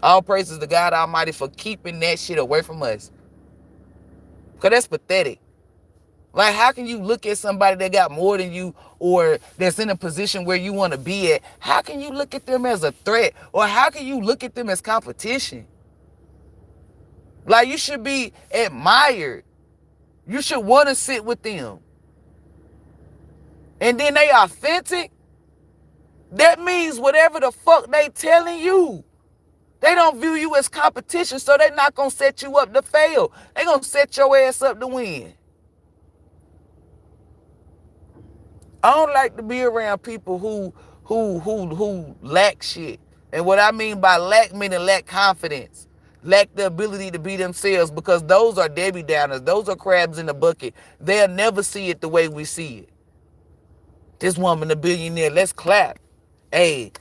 All praises to God Almighty for keeping that shit away from us. Because that's pathetic. Like, how can you look at somebody that got more than you, or that's in a position where you want to be at? How can you look at them as a threat? Or how can you look at them as competition? Like, you should be admired. You should want to sit with them. And then they authentic. That means whatever the fuck they telling you, they don't view you as competition, so they not going to set you up to fail. They going to set your ass up to win. I don't like to be around people who lack shit. And what I mean by lack, meaning lack confidence. Lack the ability to be themselves, because those are Debbie Downers. Those are crabs in the bucket. They'll never see it the way we see it. This woman, a billionaire, let's clap. Hey,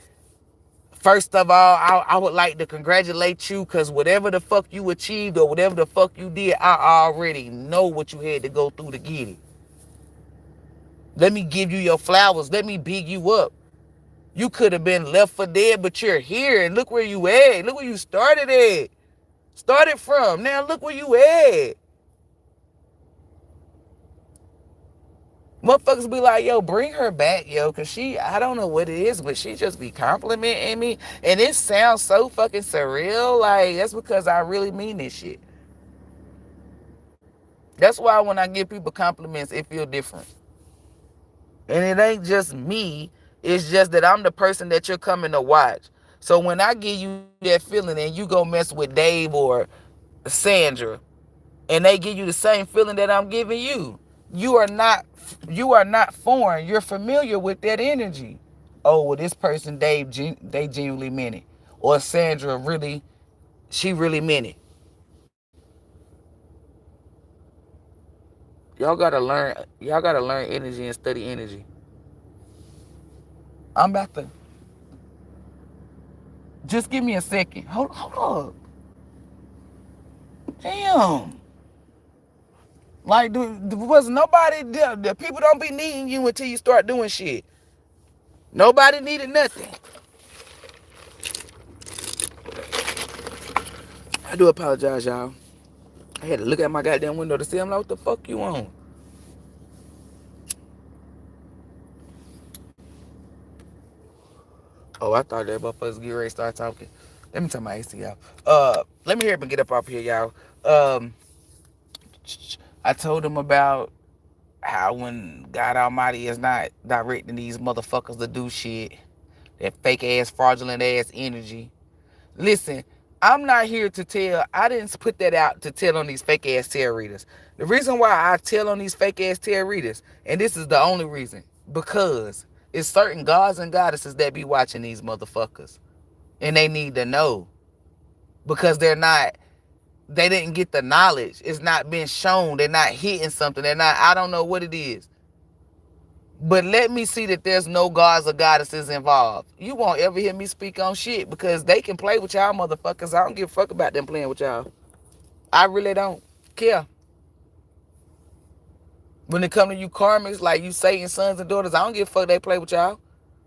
first of all, I would like to congratulate you, because whatever the fuck you achieved or whatever the fuck you did, I already know what you had to go through to get it. Let me give you your flowers. Let me big you up. You could have been left for dead, but you're here, and look where you at. Look where you started at. Started from. Now look where you at. Motherfuckers be like, yo, bring her back, yo, because I don't know what it is, but she just be complimenting me. And it sounds so fucking surreal. Like, that's because I really mean this shit. That's why when I give people compliments, it feel different. And it ain't just me. It's just that I'm the person that you're coming to watch. So when I give you that feeling and you go mess with Dave or Sandra, and they give you the same feeling that I'm giving you, you are not foreign. You're familiar with that energy. Oh, well, this person, Dave, they genuinely meant it. Or Sandra, she really meant it. Y'all gotta learn energy and study energy. I'm about to, just give me a second. Hold up. Damn. Like, was nobody, the people don't be needing you until you start doing shit. Nobody needed nothing. I do apologize, y'all. I had to look at my goddamn window to see. I'm like, what the fuck you on? Oh, I thought that motherfuckers get ready to start talking. Let me turn my AC out. Let me hear up and get up off here, y'all. I told them about how when God Almighty is not directing these motherfuckers to do shit, that fake ass, fraudulent ass energy. Listen, I'm not here to tell. I didn't put that out to tell on these fake ass tarot readers. The reason why I tell on these fake ass tarot readers, and this is the only reason, because it's certain gods and goddesses that be watching these motherfuckers, and they need to know, because they didn't get the knowledge. It's not being shown. They're not hitting something. I don't know what it is. But let me see that there's no gods or goddesses involved. You won't ever hear me speak on shit, because they can play with y'all motherfuckers. I don't give a fuck about them playing with y'all. I really don't care. When it come to you karmics, like you Satan's sons and daughters, I don't give a fuck they play with y'all.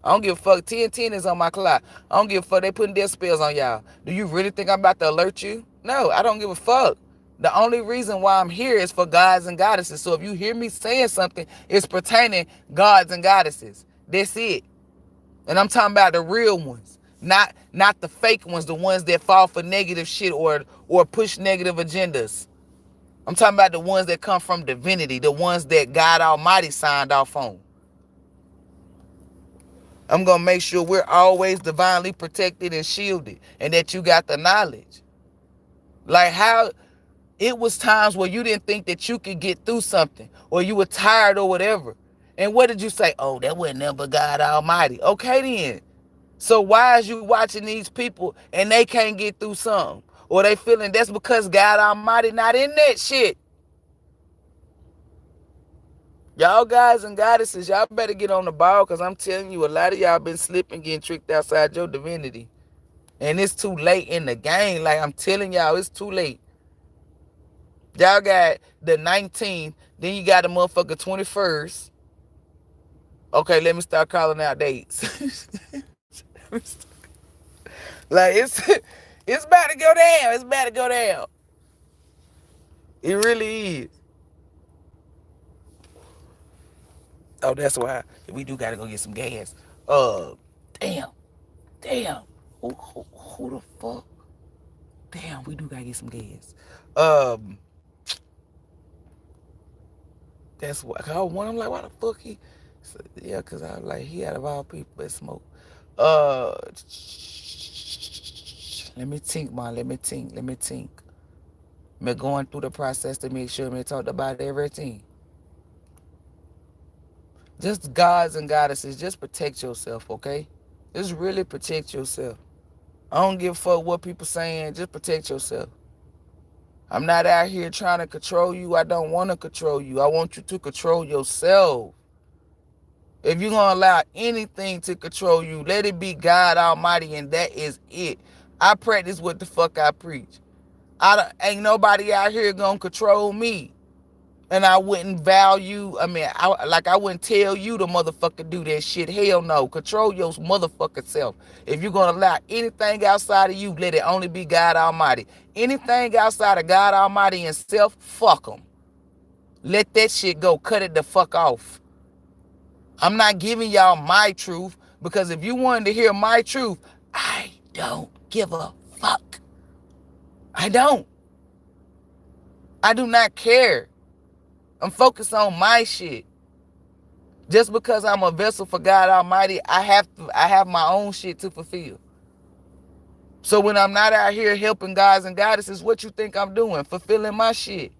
I don't give a fuck. 10 is on my clock. I don't give a fuck they putting their spells on y'all. Do you really think I'm about to alert you? No, I don't give a fuck. The only reason why I'm here is for gods and goddesses. So if you hear me saying something, it's pertaining gods and goddesses. That's it. And I'm talking about the real ones. Not the fake ones, the ones that fall for negative shit or push negative agendas. I'm talking about the ones that come from divinity, the ones that God Almighty signed off on. I'm going to make sure we're always divinely protected and shielded, and that you got the knowledge. Like how it was times where you didn't think that you could get through something, or you were tired or whatever. And what did you say? Oh, that wasn't nothing but God Almighty. Okay then. So why is you watching these people and they can't get through something? Or they feeling that's because God Almighty not in that shit. Y'all guys and goddesses, y'all better get on the ball, because I'm telling you, a lot of y'all been slipping, getting tricked outside your divinity. And it's too late in the game. Like I'm telling y'all, it's too late. Y'all got the 19th, then you got the motherfucker 21st. Okay, let me start calling out dates. Like it's about to go down. It's about to go down. It really is. Oh, that's why we do gotta go get some gas. Damn. Who the fuck? Damn, we do gotta get some gas. That's what I want. I'm like, why the fuck he? So, yeah, cause I was like, he out of all people that smoke. Let me think, man. Let me think. Me going through the process to make sure me talked about everything. Just gods and goddesses, just protect yourself, okay? Just really protect yourself. I don't give a fuck what people saying. Just protect yourself. I'm not out here trying to control you. I don't want to control you. I want you to control yourself. If you're going to allow anything to control you, let it be God Almighty, and that is it. I practice what the fuck I preach. Ain't nobody out here going to control me. And I wouldn't value, I wouldn't tell you to motherfucker do that shit. Hell no. Control your motherfucking self. If you're going to allow anything outside of you, let it only be God Almighty. Anything outside of God Almighty and self, fuck them. Let that shit go. Cut it the fuck off. I'm not giving y'all my truth, because if you wanted to hear my truth, I don't give a fuck. I don't. I do not care. I'm focused on my shit. Just because I'm a vessel for God Almighty, I have my own shit to fulfill. So when I'm not out here helping gods and goddesses, what you think I'm doing? Fulfilling my shit.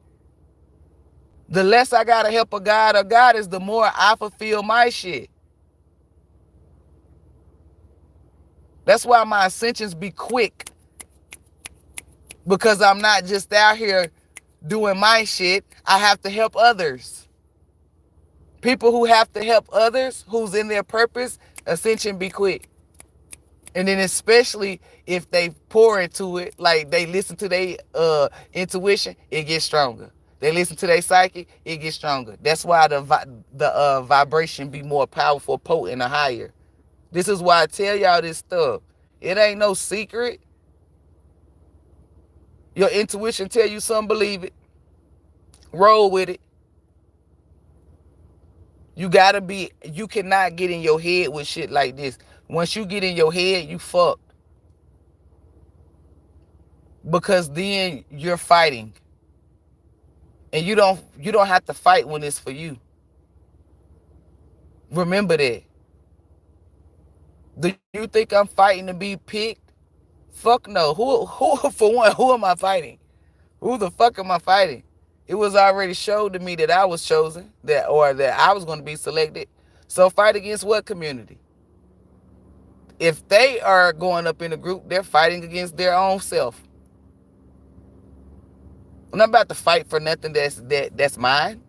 The less I gotta help a god or goddess, the more I fulfill my shit. That's why my ascensions be quick. Because I'm not just out here doing my shit. I have to help others. People who have to help others, who's in their purpose, ascension be quick. And then especially if they pour into it, like they listen to their intuition, it gets stronger. They listen to their psychic, it gets stronger. That's why the vibration be more powerful, potent, and higher. This is why I tell y'all this stuff. It ain't no secret. Your intuition tell you something, believe it. Roll with it. You cannot get in your head with shit like this. Once you get in your head, you fucked. Because then you're fighting. And you don't have to fight when it's for you. Remember that. Do you think I'm fighting to be picked? Fuck no. Who for one, who am I fighting? Who the fuck am I fighting? It was already showed to me that I was chosen, that I was going to be selected. So fight against what community? If they are going up in a group, they're fighting against their own self. I'm not about to fight for nothing that's mine.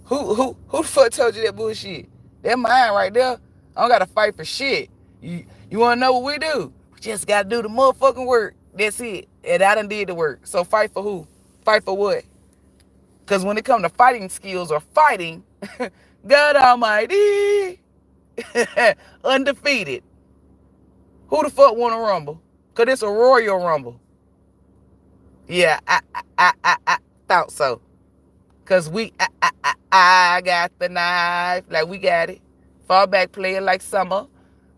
Who the fuck told you that bullshit? That's mine right there. I don't gotta fight for shit. You wanna know what we do? We just gotta do the motherfucking work. That's it. And I done did the work. So fight for who? Fight for what? Because when it comes to fighting skills or fighting, God Almighty, undefeated. Who the fuck want to rumble? Because it's a Royal Rumble. Yeah, I thought so. Because I got the knife. Like, we got it. Fall back player like Summer.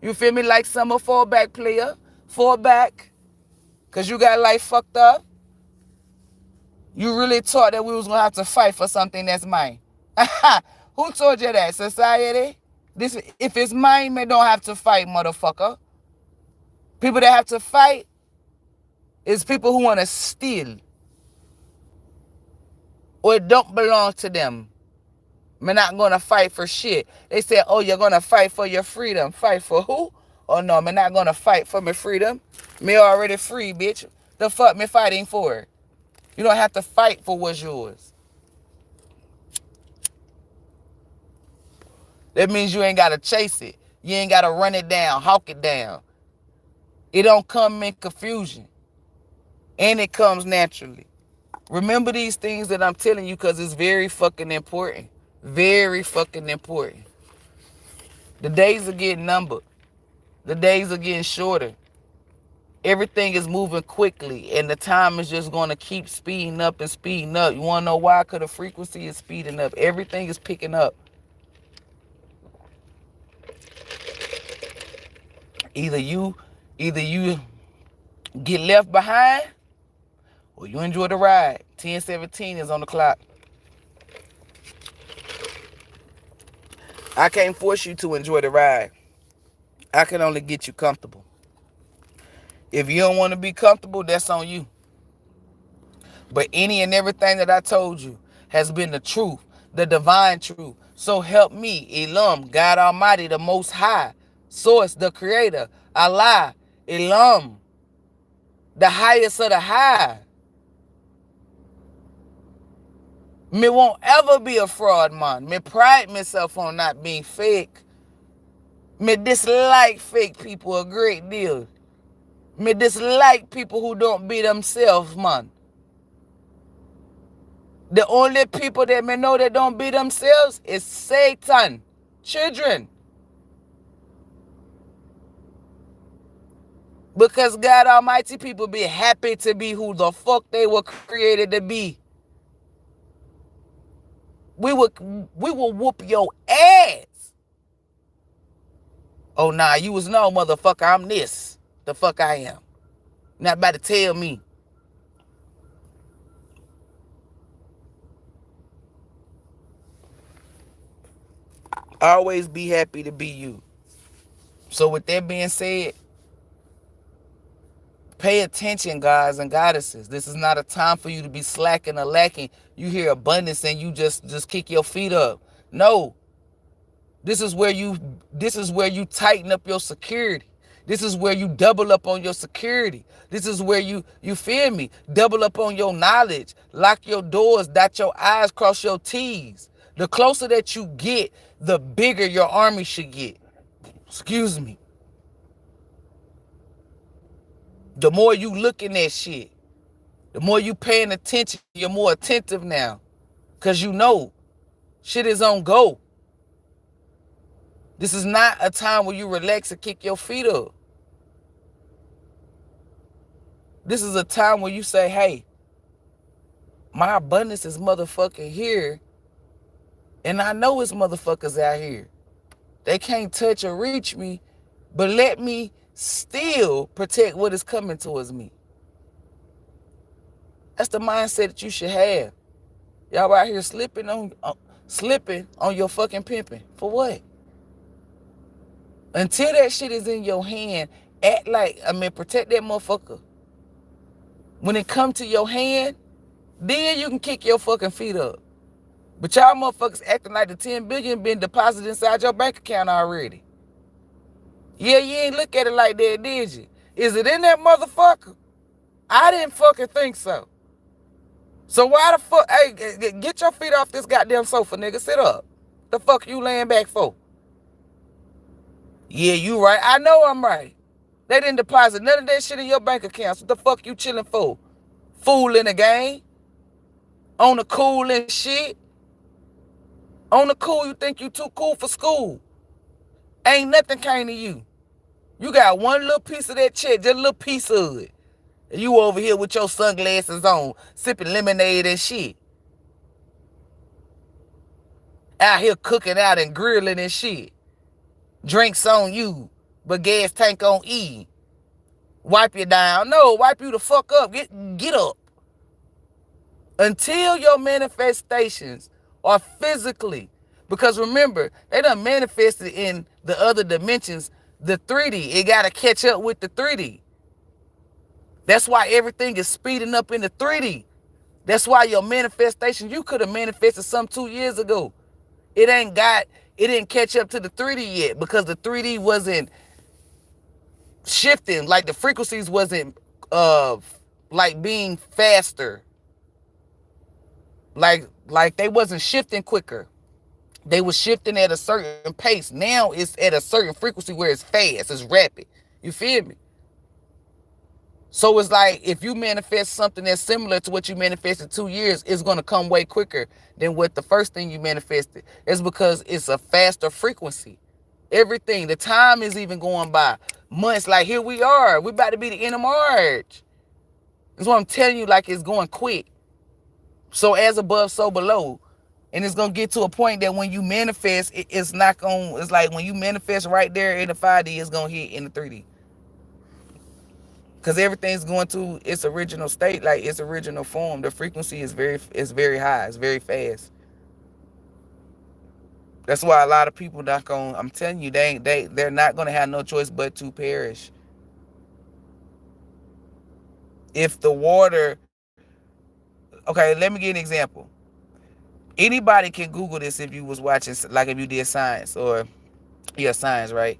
You feel me? Like Summer, fall back player. Fall back. Because you got life fucked up. You really thought that we was going to have to fight for something that's mine. Who told you that? Society? If it's mine, man, don't have to fight, motherfucker. People that have to fight is people who want to steal. Or it don't belong to them. We're not going to fight for shit. They say, oh, you're going to fight for your freedom. Fight for who? Oh, no, I'm not going to fight for my freedom. Me already free, bitch. The fuck me fighting for? You don't have to fight for what's yours. That means you ain't got to chase it. You ain't got to run it down, hawk it down. It don't come in confusion. And it comes naturally. Remember these things that I'm telling you because it's very fucking important. Very fucking important. The days are getting numbered. The days are getting shorter. Everything is moving quickly, and the time is just going to keep speeding up and speeding up. You want to know why? Because the frequency is speeding up. Everything is picking up. Either you get left behind, or you enjoy the ride. 10:17 is on the clock. I can't force you to enjoy the ride. I can only get you comfortable. If you don't want to be comfortable, that's on you. But any and everything that I told you has been the truth, the divine truth. So help me, ELOHYM, God Almighty, the Most High, Source, the Creator, Allah, ELOHYM, the highest of the high. Me won't ever be a fraud, man. Me pride myself on not being fake. Me dislike fake people a great deal. Me dislike people who don't be themselves, man. The only people that me know that don't be themselves is Satan. Children. Because God Almighty people be happy to be who the fuck they were created to be. We will whoop your ass. Oh, nah, you was no motherfucker. I'm this. The fuck I am. Not about to tell me. Always be happy to be you. So with that being said, pay attention, guys and goddesses. This is not a time for you to be slacking or lacking. You hear abundance and you just kick your feet up. No. This is where you tighten up your security. This is where you double up on your security. This is where you feel me? Double up on your knowledge. Lock your doors, dot your I's, cross your T's. The closer that you get, the bigger your army should get. Excuse me. The more you looking at shit, the more you paying attention, you're more attentive now. Because you know, shit is on go. This is not a time where you relax and kick your feet up. This is a time where you say, hey, my abundance is motherfucking here. And I know it's motherfuckers out here. They can't touch or reach me, but let me still protect what is coming towards me. That's the mindset that you should have. Y'all out here slipping on your fucking pimping. For what? Until that shit is in your hand, Act like, protect that motherfucker. When it come to your hand, then you can kick your fucking feet up. But y'all motherfuckers acting like the 10 billion been deposited inside your bank account already. Yeah, you ain't look at it like that, did you? Is it in that motherfucker? I didn't fucking think so. So why the fuck, hey, get your feet off this goddamn sofa, nigga. Sit up. The fuck you laying back for? Yeah, you right. I know I'm right. They didn't deposit none of that shit in your bank accounts. What the fuck you chilling for? Fool in the game? On the cool and shit? On the cool, you think you too cool for school. Ain't nothing came to you. You got one little piece of that check, just a little piece of it. And you over here with your sunglasses on, sipping lemonade and shit. Out here cooking out and grilling and shit. Drinks on you, but gas tank on E. Wipe you down. No, wipe you the fuck up. Get up. Until your manifestations are physically, because remember, they done manifested in the other dimensions, the 3D. It got to catch up with the 3D. That's why everything is speeding up in the 3D. That's why your manifestation, you could have manifested some 2 years ago. It didn't catch up to the 3D yet because the 3D wasn't shifting, like the frequencies wasn't like being faster. Like they wasn't shifting quicker. They was shifting at a certain pace. Now it's at a certain frequency where it's fast, it's rapid. You feel me? So it's like if you manifest something that's similar to what you manifested 2 years, it's going to come way quicker than what the first thing you manifested. It's because it's a faster frequency. Everything, the time is even going by. Months, like here we are. We're about to be the end of March. That's what I'm telling you, like it's going quick. So as above, so below. And it's going to get to a point that when you manifest, it's not going, it's like when you manifest right there in the 5D, it's going to hit in the 3D. Because everything's going to its original state, like its original form. The frequency is very high. It's very fast. That's why a lot of people not going, I'm telling you, they're not going to have no choice but to perish. If the water, okay, let me give an example. Anybody can Google this if you was watching, like if you did science or, yeah, science, right?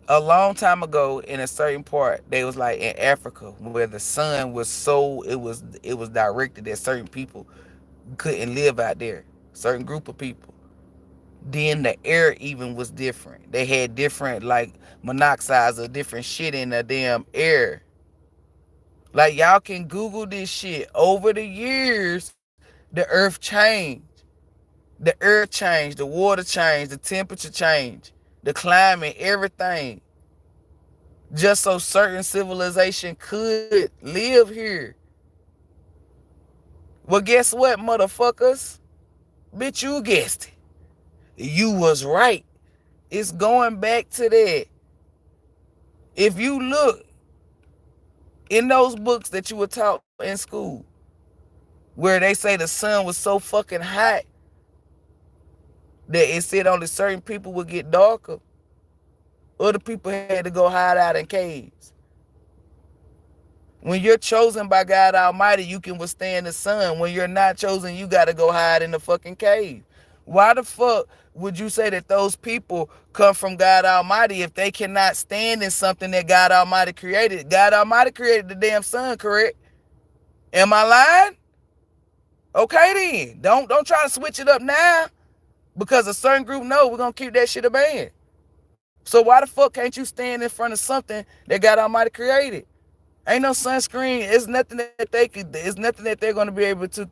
A long time ago in a certain part, they was like in Africa where the sun was so, it was directed that certain people couldn't live out there, certain group of people. Then the air even was different. They had different like monoxides or different shit in the damn air. Like y'all can Google this shit. Over the years, the earth changed. The earth changed, the water changed, the temperature changed, the climate, everything. Just so certain civilization could live here. Well, guess what, motherfuckers? Bitch, you guessed it. You was right. It's going back to that. If you look in those books that you were taught in school, where they say the sun was so fucking hot that it said only certain people would get darker, other people had to go hide out in caves. When you're chosen by God Almighty, you can withstand the sun. When you're not chosen, you got to go hide in the fucking cave. Why the fuck would you say that those people come from God Almighty if they cannot stand in something that God Almighty created? God Almighty created the damn sun, correct? Am I lying? Okay then. Don't try to switch it up now because a certain group know we're going to keep that shit a band. So why the fuck can't you stand in front of something that God Almighty created? Ain't no sunscreen. It's nothing that they're going to be able to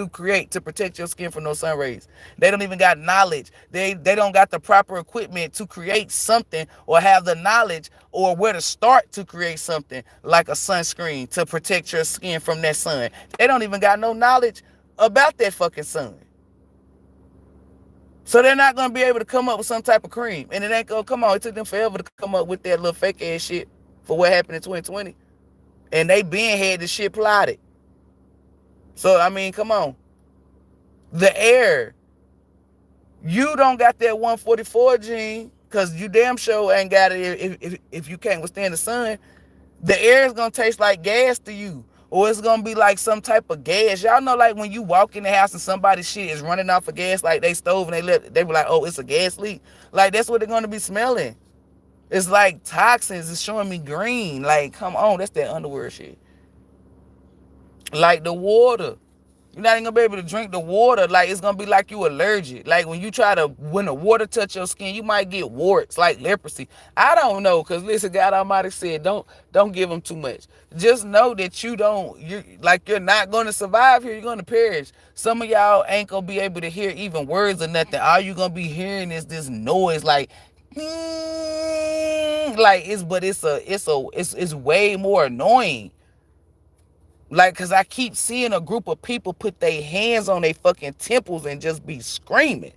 create to protect your skin from no sun rays. They don't even got knowledge. They don't got the proper equipment to create something or have the knowledge or where to start to create something like a sunscreen to protect your skin from that sun. They don't even got no knowledge about that fucking sun. So they're not going to be able to come up with some type of cream. And it ain't going to come on. It took them forever to come up with that little fake ass shit for what happened in 2020. And they been had this shit plotted. So, I mean, come on. The air. You don't got that 144 gene. because you damn sure ain't got it if you can't withstand the sun. The air is gonna taste like gas to you, or it's gonna be like some type of gas. Y'all know, like when you walk in the house and somebody's shit is running off of gas, like they stove and they be like, oh, it's a gas leak. Like that's what they're gonna be smelling. It's like toxins. It's showing me green. Like, come on, that's that underwear shit. Like the water. You're not even gonna be able to drink the water. Like it's gonna be like you allergic. Like when the water touch your skin, you might get warts, like leprosy. I don't know, cause listen, God Almighty said, don't give them too much. Just know that you're not gonna survive here. You're gonna perish. Some of y'all ain't gonna be able to hear even words or nothing. All you gonna be hearing is this noise, like it's way more annoying. Like, cause I keep seeing a group of people put their hands on their fucking temples and just be screaming.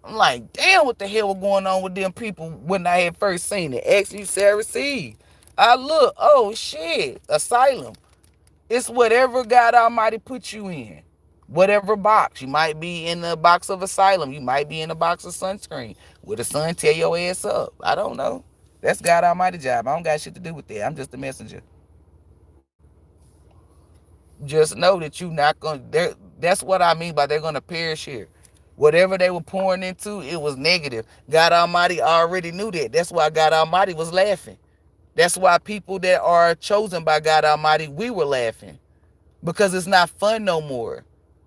I'm like, damn, what the hell was going on with them people when I had first seen it? Actually, Sarah C. I look, oh shit, asylum. It's whatever God Almighty put you in. Whatever box. You might be in the box of asylum. You might be in the box of sunscreen. Will the sun tear your ass up? I don't know. That's God Almighty's job. I don't got shit to do with that. I'm just a messenger. Just know that you're not going to, that's what I mean by they're going to perish here. Whatever they were pouring into, it was negative. God Almighty already knew that. That's why God Almighty was laughing. That's why people that are chosen by God Almighty, we were laughing. Because it's not fun no more.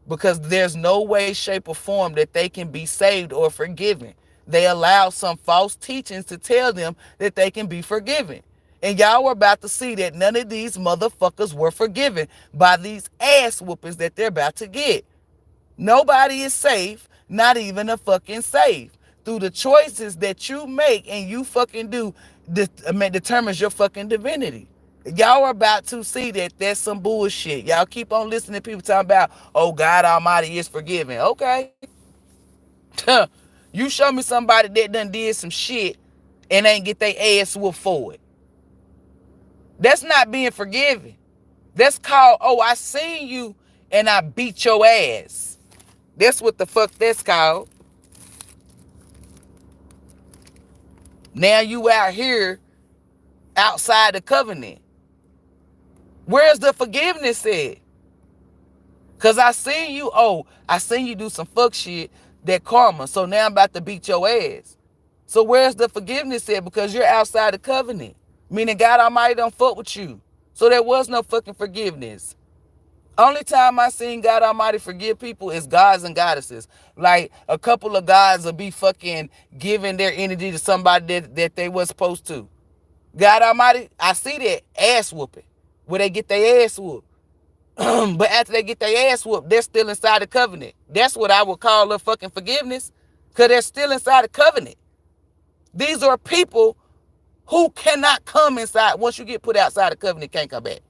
Because there's no way, shape, or form that they can be saved or forgiven. They allow some false teachings to tell them that they can be forgiven. And y'all were about to see that none of these motherfuckers were forgiven by these ass whoopings that they're about to get. Nobody is safe, not even a fucking safe. Through the choices that you make and you fucking do determines your fucking divinity. Y'all are about to see that that's some bullshit. Y'all keep on listening to people talking about, oh, God Almighty is forgiving. Okay. You show me somebody that done did some shit and ain't get their ass whooped for it. That's not being forgiven. That's called, oh, I seen you and I beat your ass. That's what the fuck that's called. Now you out here outside the covenant. Where's the forgiveness at? Because I seen you do some fuck shit, that karma. So now I'm about to beat your ass. So where's the forgiveness at? Because you're outside the covenant. Meaning God Almighty don't fuck with you. So there was no fucking forgiveness. Only time I seen God Almighty forgive people is gods and goddesses. Like a couple of gods will be fucking giving their energy to somebody that they was supposed to. God Almighty, I see that ass whooping where they get their ass whooped. But after they get their ass whooped, they're still inside the covenant. That's what I would call a fucking forgiveness, because they're still inside the covenant. These are people who cannot come inside. Once you get put outside the covenant, can't come back.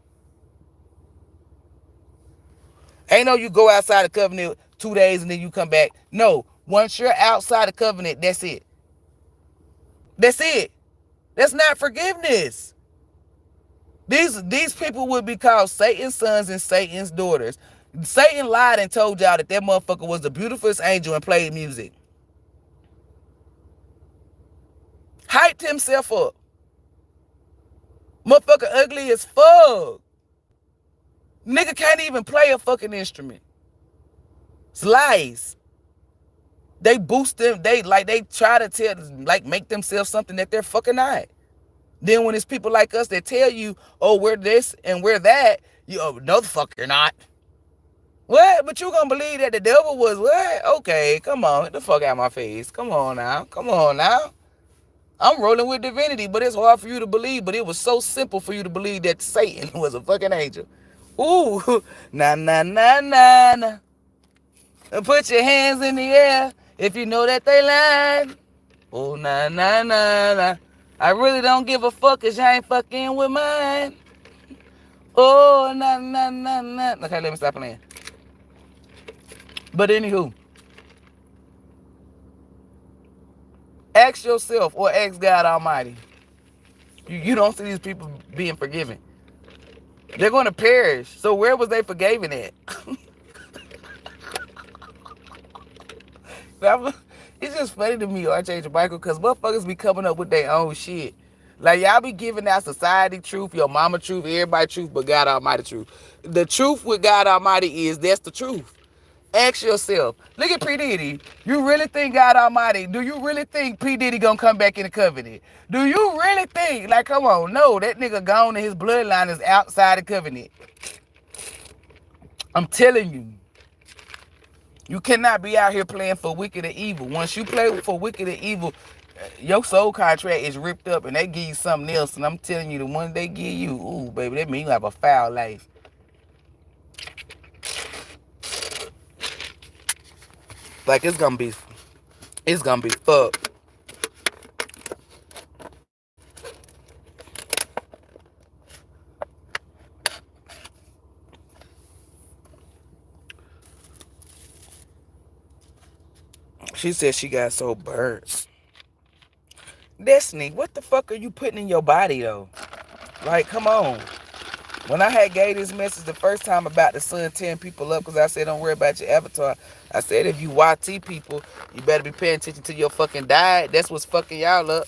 Ain't no you go outside the covenant 2 days and then you come back. No, once you're outside the covenant, that's it. That's it. That's not forgiveness. These people would be called Satan's sons and Satan's daughters. Satan lied and told y'all that motherfucker was the beautifulest angel and played music. Hyped himself up. Motherfucker ugly as fuck. Nigga can't even play a fucking instrument. It's lies. They boost them. They try to make themselves something that they're fucking not. Then when it's people like us that tell you, oh, we're this and we're that, no the fuck you're not. What? But you gonna believe that the devil was what? Okay, come on, get the fuck out of my face. Come on now. Come on now. I'm rolling with divinity, but it's hard for you to believe. But it was so simple for you to believe that Satan was a fucking angel. Ooh, nah, nah, nah, nah, nah. Put your hands in the air if you know that they lying. Oh, nah, nah, nah, nah. I really don't give a fuck cause you ain't fucking with mine. Oh, nah, nah, nah, nah. Okay, let me stop playing. But anywho, ask yourself or ask God Almighty. You don't see these people being forgiven. They're going to perish. So where was they forgiven at? It's just funny to me, Archangel Michael, because motherfuckers be coming up with their own shit. Like, y'all be giving out society truth, your mama truth, everybody truth, but God Almighty truth. The truth with God Almighty is that's the truth. Ask yourself, look at P. Diddy. You really think God Almighty, do you really think P. Diddy gonna come back in the covenant? Do you really think, like, come on, no, that nigga gone and his bloodline is outside the covenant. I'm telling you. You cannot be out here playing for wicked and evil. Once you play for wicked and evil, your soul contract is ripped up and they give you something else. And I'm telling you, the one they give you, ooh, baby, that means you have a foul life. Like, it's gonna be fucked. She said she got so burnt. Destiny, what the fuck are you putting in your body, though? Like, come on. When I had gave this message the first time about the sun tearing people up, because I said don't worry about your avatar, I said if you YT people, you better be paying attention to your fucking diet. That's what's fucking y'all up.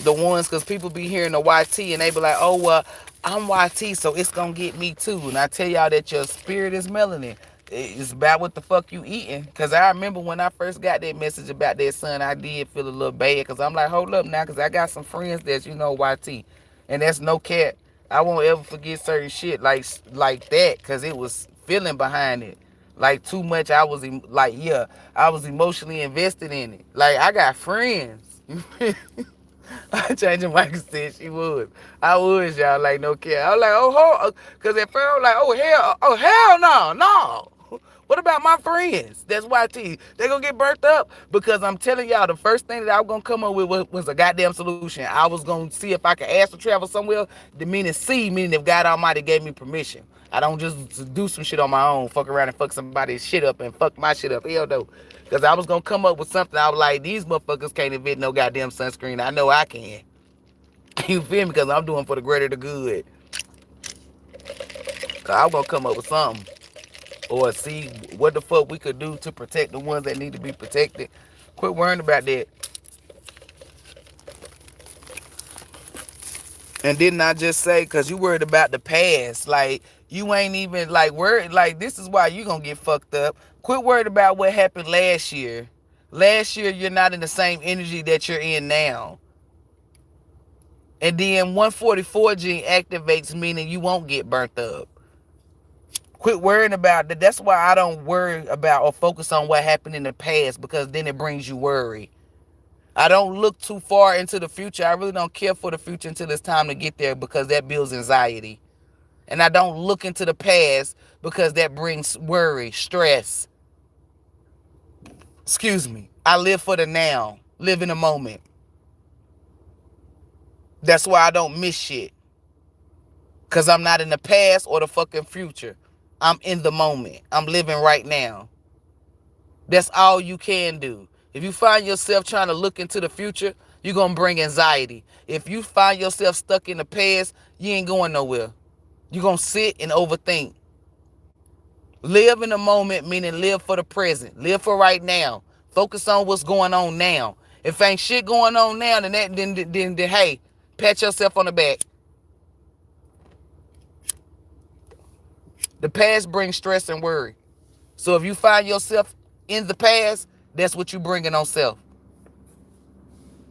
The ones, because people be hearing the YT and they be like, oh, well, I'm YT, so it's going to get me too. And I tell y'all that your spirit is melanin. It's about what the fuck you eating. Because I remember when I first got that message about that son, I did feel a little bad. Because I'm like, hold up now, because I got some friends that's, you know, YT. And that's no cap. I won't ever forget certain shit like that, because it was feeling behind it. Like, too much, I was emotionally invested in it. Like, I got friends. I changed Michael said she would. I was, y'all, like, no care. I was like, oh, because at first I was like, oh, hell no. What about my friends? That's YT. They gonna get burnt up, because I'm telling y'all, the first thing that I was gonna come up with was a goddamn solution. I was gonna see if I could ask to travel somewhere, meaning if God Almighty gave me permission. I don't just do some shit on my own, fuck around and fuck somebody's shit up and fuck my shit up. Hell no. Because I was gonna come up with something. I was like, these motherfuckers can't invent no goddamn sunscreen. I know I can. You feel me? Because I'm doing for the greater the good. Cause I was gonna come up with something. Or see what the fuck we could do to protect the ones that need to be protected. Quit worrying about that. And didn't I just say, because you worried about the past, like, you ain't even, like, worried, like, this is why you gonna get fucked up. Quit worried about what happened last year. Last year, you're not in the same energy that you're in now. And then 144 gene activates, meaning you won't get burnt up. Quit worrying about that. That's why I don't worry about or focus on what happened in the past, because then it brings you worry. I don't look too far into the future. I really don't care for the future until it's time to get there, because that builds anxiety. And I don't look into the past, because that brings worry, stress. Excuse me. I live for the now. Live in the moment. That's why I don't miss shit. Because I'm not in the past or the fucking future. I'm in the moment. I'm living right now. That's all you can do. If you find yourself trying to look into the future, you're going to bring anxiety. If you find yourself stuck in the past, you ain't going nowhere. You're going to sit and overthink. Live in the moment, meaning live for the present. Live for right now. Focus on what's going on now. If ain't shit going on now, then hey, pat yourself on the back. The past brings stress and worry. So if you find yourself in the past, that's what you bringing on self.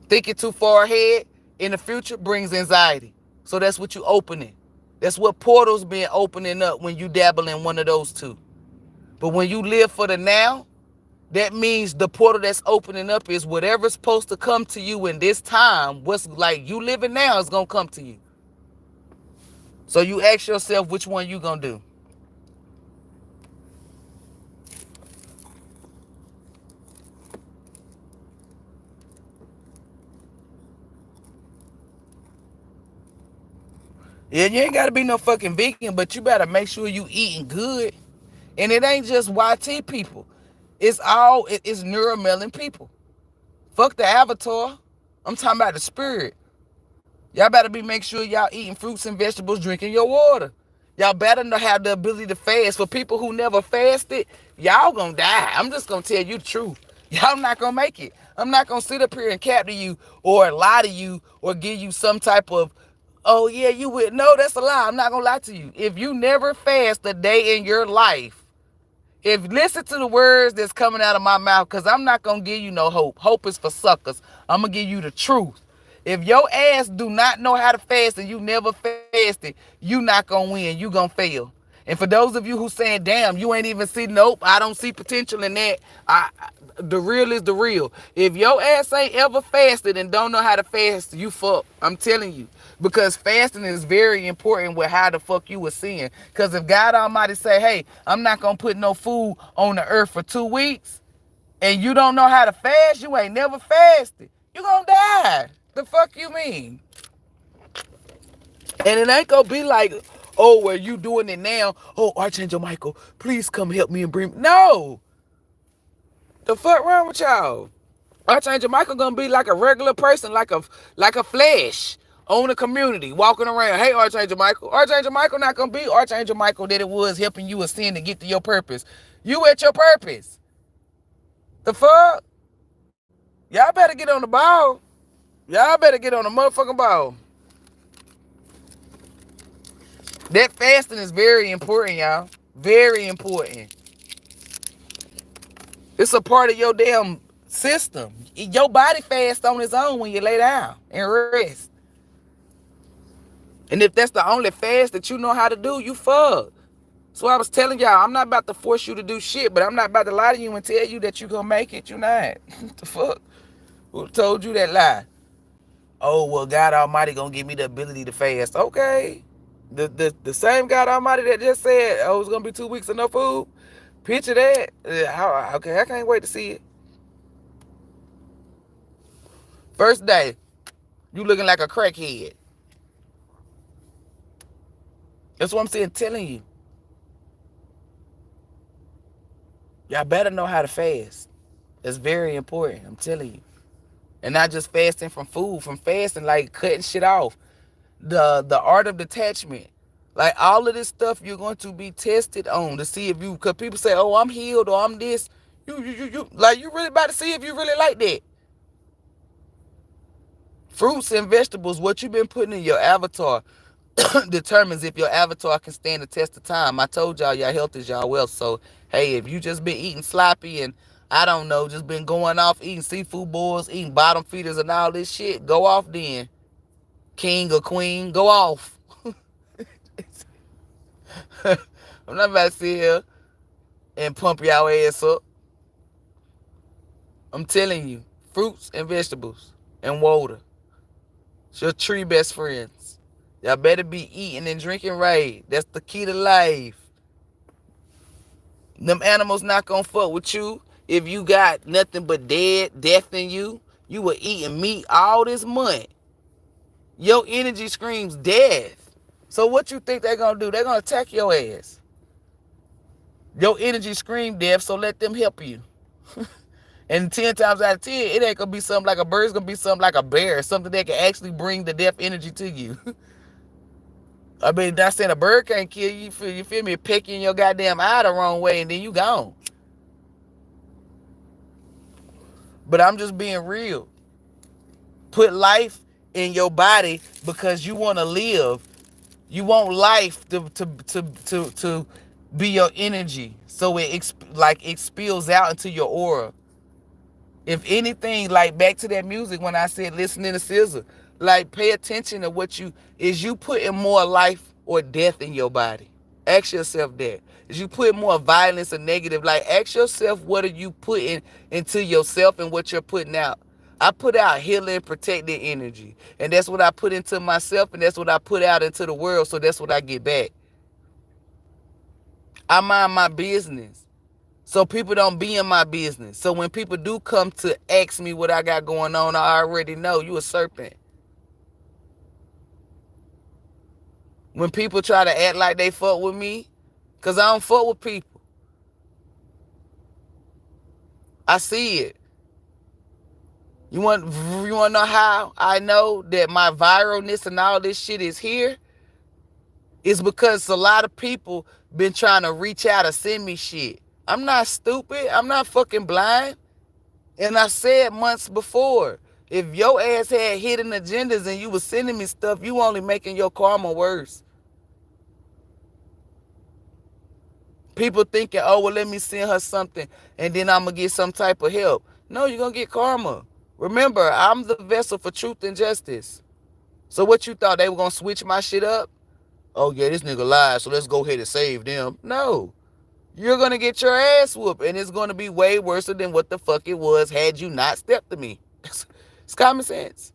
Thinking too far ahead in the future brings anxiety. So that's what you opening. That's what portals been opening up when you dabble in one of those two. But when you live for the now, that means the portal that's opening up is whatever's supposed to come to you in this time, what's like you living now is going to come to you. So you ask yourself which one you going to do. Yeah, you ain't got to be no fucking vegan, but you better make sure you eating good. And it ain't just YT people. It's neuromelon people. Fuck the avatar. I'm talking about the spirit. Y'all better make sure y'all eating fruits and vegetables, drinking your water. Y'all better have the ability to fast. For people who never fasted, y'all gonna die. I'm just gonna tell you the truth. Y'all not gonna make it. I'm not gonna sit up here and cap to you or lie to you or give you some type of, oh yeah, you would. No, that's a lie. I'm not gonna lie to you. If you never fast a day in your life, if listen to the words that's coming out of my mouth, because I'm not gonna give you no hope. Hope is for suckers. I'm gonna give you the truth. If your ass do not know how to fast and you never fasted, you not gonna win. You gonna fail. And for those of you who saying, damn, you ain't even see, nope, I don't see potential in that. The real is the real. If your ass ain't ever fasted and don't know how to fast, you fuck. I'm telling you. Because fasting is very important with how the fuck you were seeing. Because if God Almighty say, hey, I'm not going to put no food on the earth for 2 weeks, and you don't know how to fast, you ain't never fasted. You going to die. The fuck you mean? And it ain't going to be like, oh, well, you doing it now. Oh, Archangel Michael, please come help me and bring me. No. The fuck wrong with y'all? Archangel Michael gonna be like a regular person, like a flesh on the community, walking around. Hey, Archangel Michael. Archangel Michael not gonna be Archangel Michael that it was helping you ascend to get to your purpose. You at your purpose. The fuck? Y'all better get on the ball. Y'all better get on the motherfucking ball. That fasting is very important, y'all. Very important. It's a part of your damn system. Your body fasts on its own when you lay down and rest. And if that's the only fast that you know how to do, you fuck. So I was telling y'all, I'm not about to force you to do shit, but I'm not about to lie to you and tell you that you gonna make it. You not. What the fuck? Who told you that lie? Oh, well, God Almighty gonna give me the ability to fast. Okay. The same God Almighty that just said, oh, it's gonna be 2 weeks of no food. Picture that. Okay, I can't wait to see it. First day, you looking like a crackhead. That's what I'm saying, telling you. Y'all better know how to fast. It's very important, I'm telling you. And not just fasting from food, from fasting, like cutting shit off. The art of detachment. Like all of this stuff you're going to be tested on to see if you, because people say, oh, I'm healed or I'm this. You like you really about to see if you really like that. Fruits and vegetables, what you've been putting in your avatar determines if your avatar can stand the test of time. I told y'all, your health is y'all wealth. So, hey, if you just been eating sloppy and, I don't know, just been going off eating seafood boils, eating bottom feeders and all this shit, go off then. King or queen, go off. I'm not about to sit here and pump y'all ass up. I'm telling you, fruits and vegetables and water. It's your tree best friends. Y'all better be eating and drinking right. That's the key to life. Them animals not gonna fuck with you if you got nothing but death in you. You were eating meat all this month. Your energy screams death. So what you think they're gonna do? They're gonna attack your ass. Your energy scream death, so let them help you. And 10 times out of 10, it ain't gonna be something like a bird. It's gonna be something like a bear, something that can actually bring the death energy to you. I mean, not saying a bird can't kill you. You feel me? Pecking your goddamn eye the wrong way, and then you gone. But I'm just being real. Put life in your body because you want to live. You want life to be your energy, so it spills out into your aura. If anything, like back to that music when I said listening to SZA, like pay attention to what you putting more life or death in your body. Ask yourself that. Is you put more violence or negative? Like ask yourself, what are you putting into yourself and what you're putting out? I put out healing, protecting energy. And that's what I put into myself, and that's what I put out into the world, so that's what I get back. I mind my business, so people don't be in my business. So when people do come to ask me what I got going on, I already know you a serpent. When people try to act like they fuck with me, because I don't fuck with people. I see it. You want to know how I know that my viralness and all this shit is here? It's because a lot of people been trying to reach out and send me shit. I'm not stupid. I'm not fucking blind. And I said months before, if your ass had hidden agendas and you was sending me stuff, you only making your karma worse. People thinking, oh, well, let me send her something and then I'm going to get some type of help. No, you're going to get karma. Remember, I'm the vessel for truth and justice. So what you thought, they were going to switch my shit up? Oh, yeah, this nigga lied, so let's go ahead and save them. No. You're going to get your ass whooped, and it's going to be way worse than what the fuck it was had you not stepped to me. It's common sense.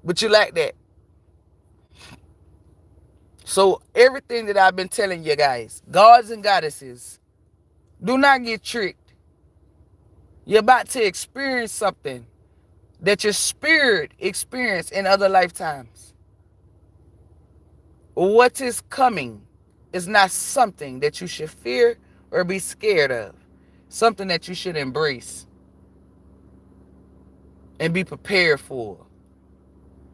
But you lack that. So everything that I've been telling you guys, gods and goddesses, do not get tricked. You're about to experience something that your spirit experienced in other lifetimes. What is coming is not something that you should fear or be scared of. Something that you should embrace and be prepared for.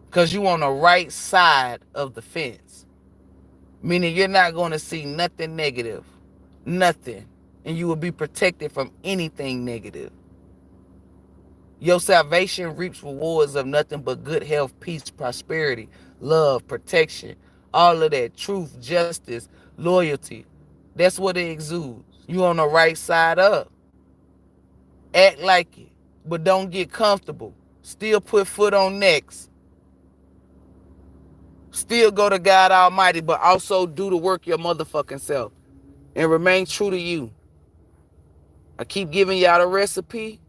Because you're on the right side of the fence. Meaning you're not going to see nothing negative. Nothing. And you will be protected from anything negative. Your salvation reaps rewards of nothing but good health, peace, prosperity, love, protection, all of that, truth, justice, loyalty. That's what it exudes. You on the right side up. Act like it, but don't get comfortable. Still put foot on necks. Still go to God Almighty, but also do the work your motherfucking self. And remain true to you. I keep giving y'all the recipe.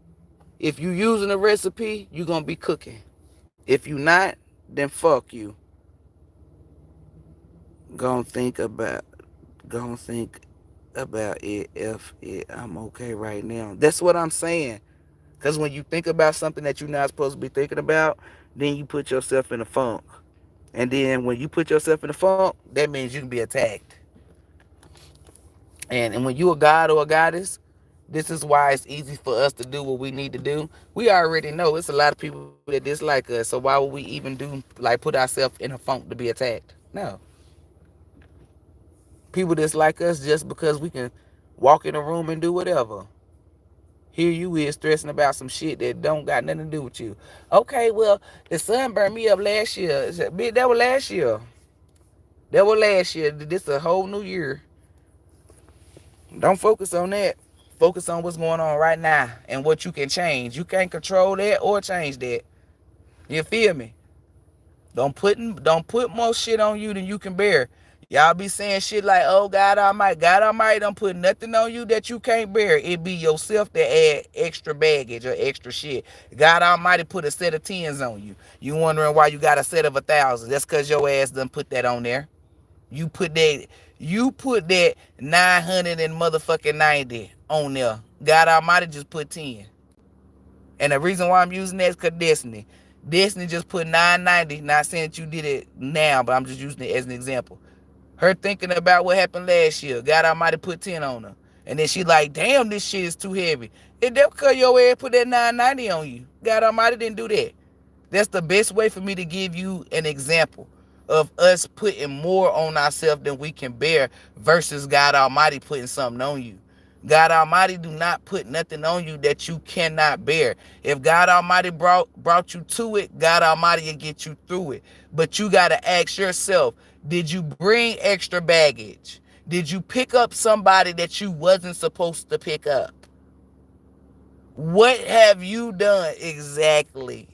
If you using the recipe, you going to be cooking. If you not, then fuck you. Gonna think about it if I'm okay right now. That's what I'm saying. Because when you think about something that you're not supposed to be thinking about, then you put yourself in a funk. And then when you put yourself in a funk, that means you can be attacked. And when you a god or a goddess, this is why it's easy for us to do what we need to do. We already know it's a lot of people that dislike us. So why would we even put ourselves in a funk to be attacked? No. People dislike us just because we can walk in a room and do whatever. Here you is stressing about some shit that don't got nothing to do with you. Okay, well, the sun burned me up last year. Bitch, that was last year. That was last year. This a whole new year. Don't focus on that. Focus on what's going on right now and what you can change. You can't control that or change that. You feel me? Don't put more shit on you than you can bear. Y'all be saying shit like, oh, God Almighty don't put nothing on you that you can't bear. It be yourself that add extra baggage or extra shit. God Almighty put a set of 10s on you. You wondering why you got a set of 1,000. That's because your ass done put that on there. You put that 900 and motherfucking 90 on there. God Almighty just put 10. And the reason why I'm using that is because Destiny just put 990. Not saying that you did it now, but I'm just using it as an example. Her thinking about what happened last year. God Almighty put 10 on her. And then she like, damn, this shit is too heavy. It that because your ass put that 990 on you. God Almighty didn't do that. That's the best way for me to give you an example of us putting more on ourselves than we can bear versus God Almighty putting something on you. God Almighty do not put nothing on you that you cannot bear. If God Almighty brought you to it, God Almighty will get you through it. But you got to ask yourself, did you bring extra baggage? Did you pick up somebody that you wasn't supposed to pick up? What have you done exactly?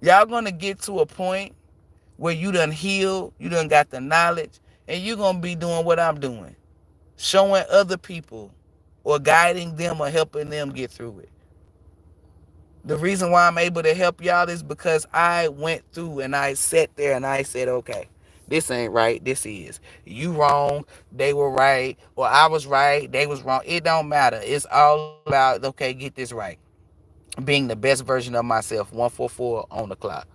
Y'all gonna get to a point where you done healed, you done got the knowledge, and you're gonna be doing what I'm doing. Showing other people or guiding them or helping them get through it. The reason why I'm able to help y'all is because I went through and I sat there and I said, okay, this ain't right, this is. You wrong, they were right, or I was right, they was wrong. It don't matter. It's all about, okay, get this right. Being the best version of myself, 144 on the clock.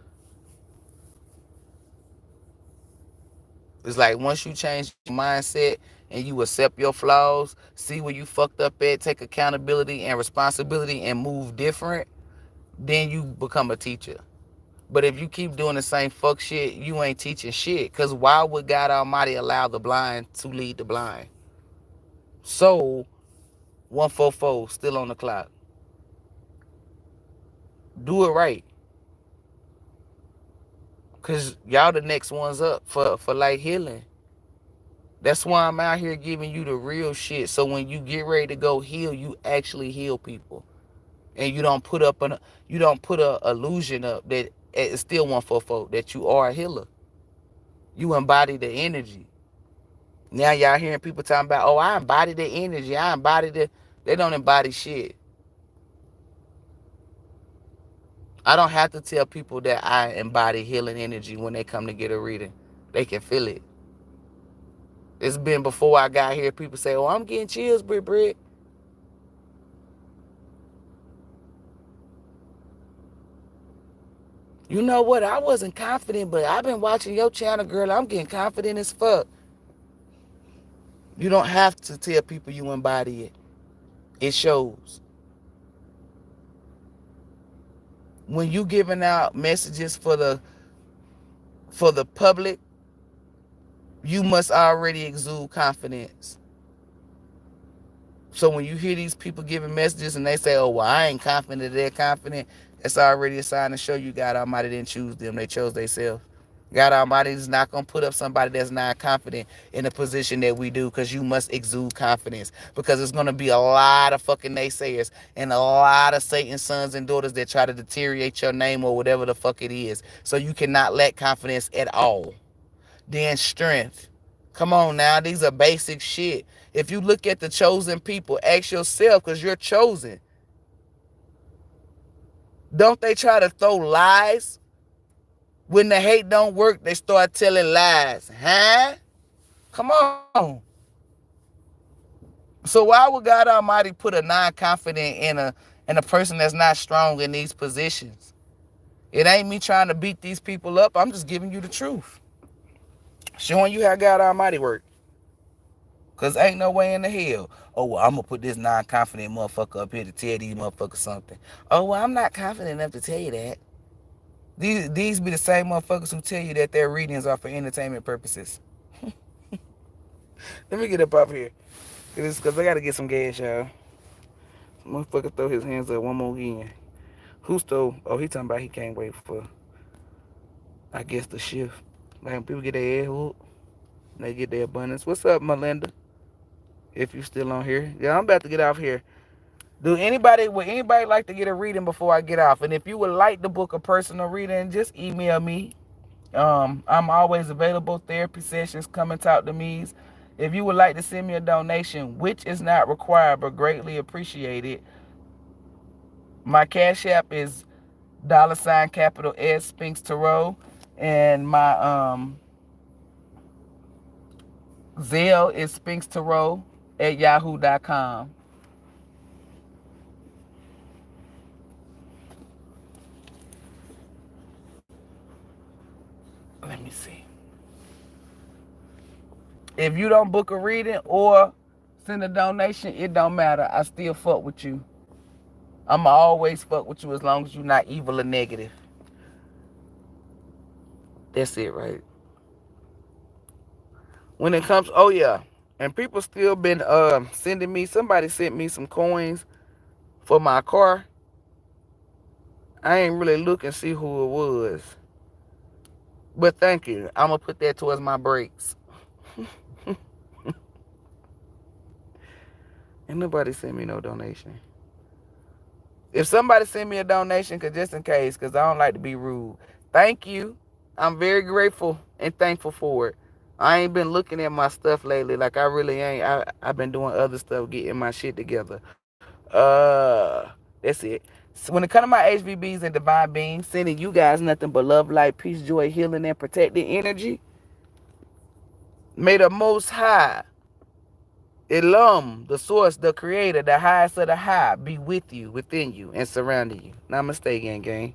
It's like once you change your mindset and you accept your flaws, see where you fucked up at, take accountability and responsibility and move different, then you become a teacher. But if you keep doing the same fuck shit, you ain't teaching shit. Because why would God Almighty allow the blind to lead the blind? So 144 still on the clock. Do it right. Cause y'all the next ones up for like healing. That's why I'm out here giving you the real shit. So when you get ready to go heal, you actually heal people. And you don't put a illusion up that it's still 144 that you are a healer. You embody the energy. Now y'all hearing people talking about, oh, I embody the energy. I embody the. They don't embody shit. I don't have to tell people that I embody healing energy when they come to get a reading. They can feel it. It's been before I got here. People say, oh, I'm getting chills, Britt. You know what? I wasn't confident, but I've been watching your channel, girl. I'm getting confident as fuck. You don't have to tell people you embody it. It shows. When you giving out messages for the public, you must already exude confidence. So when you hear these people giving messages and they say, oh, well, I ain't confident, they're confident, it's already a sign to show you God Almighty didn't choose them. They chose themselves. God Almighty is not going to put up somebody that's not confident in a position that we do, because you must exude confidence. Because there's going to be a lot of fucking naysayers and a lot of Satan's sons and daughters that try to deteriorate your name or whatever the fuck it is. So you cannot lack confidence at all. Then strength. Come on now, these are basic shit. If you look at the chosen people, ask yourself, because you're chosen. Don't they try to throw lies? When the hate don't work, they start telling lies. Huh? Come on. So why would God Almighty put a non-confident in a person that's not strong in these positions? It ain't me trying to beat these people up. I'm just giving you the truth. Showing you how God Almighty works. Because ain't no way in the hell, oh, well, I'm going to put this non-confident motherfucker up here to tell these motherfuckers something. Oh, well, I'm not confident enough to tell you that. These be the same motherfuckers who tell you that their readings are for entertainment purposes. Let me get up off here. Because I got to get some gas, y'all. Motherfucker throw his hands up one more again. Who stole? Oh, he talking about he can't wait for, I guess, the shift. Like when people get their head hooked, they get their abundance. What's up, Melinda? If you still on here. Yeah, I'm about to get off here. Would anybody like to get a reading before I get off? And if you would like to book a personal reading, just email me. I'm always available. Therapy sessions, come and talk to me. If you would like to send me a donation, which is not required but greatly appreciated, my cash app is $capital S Spinkstarot, and my Zelle is spinkstarot@yahoo.com. Let me see. If you don't book a reading or send a donation, it don't matter. I still fuck with you. I'ma always fuck with you as long as you're not evil or negative. That's it, right? When it comes, oh yeah, and people still been sending me. Somebody sent me some coins for my car. I ain't really look and see who it was, but thank you. I'm gonna put that towards my brakes. Ain't nobody sent me no donation. If somebody send me a donation, just in case, because I don't like to be rude, thank you. I'm very grateful and thankful for it. I ain't been looking at my stuff lately. Like, I really ain't. I've been doing other stuff, getting my shit together. That's it. So when it comes to my HVBs and divine beings, sending you guys nothing but love, light, peace, joy, healing, and protected energy. May the Most High, ELOHYM, the source, the creator, the highest of the high, be with you, within you, and surrounding you. Namaste, gang.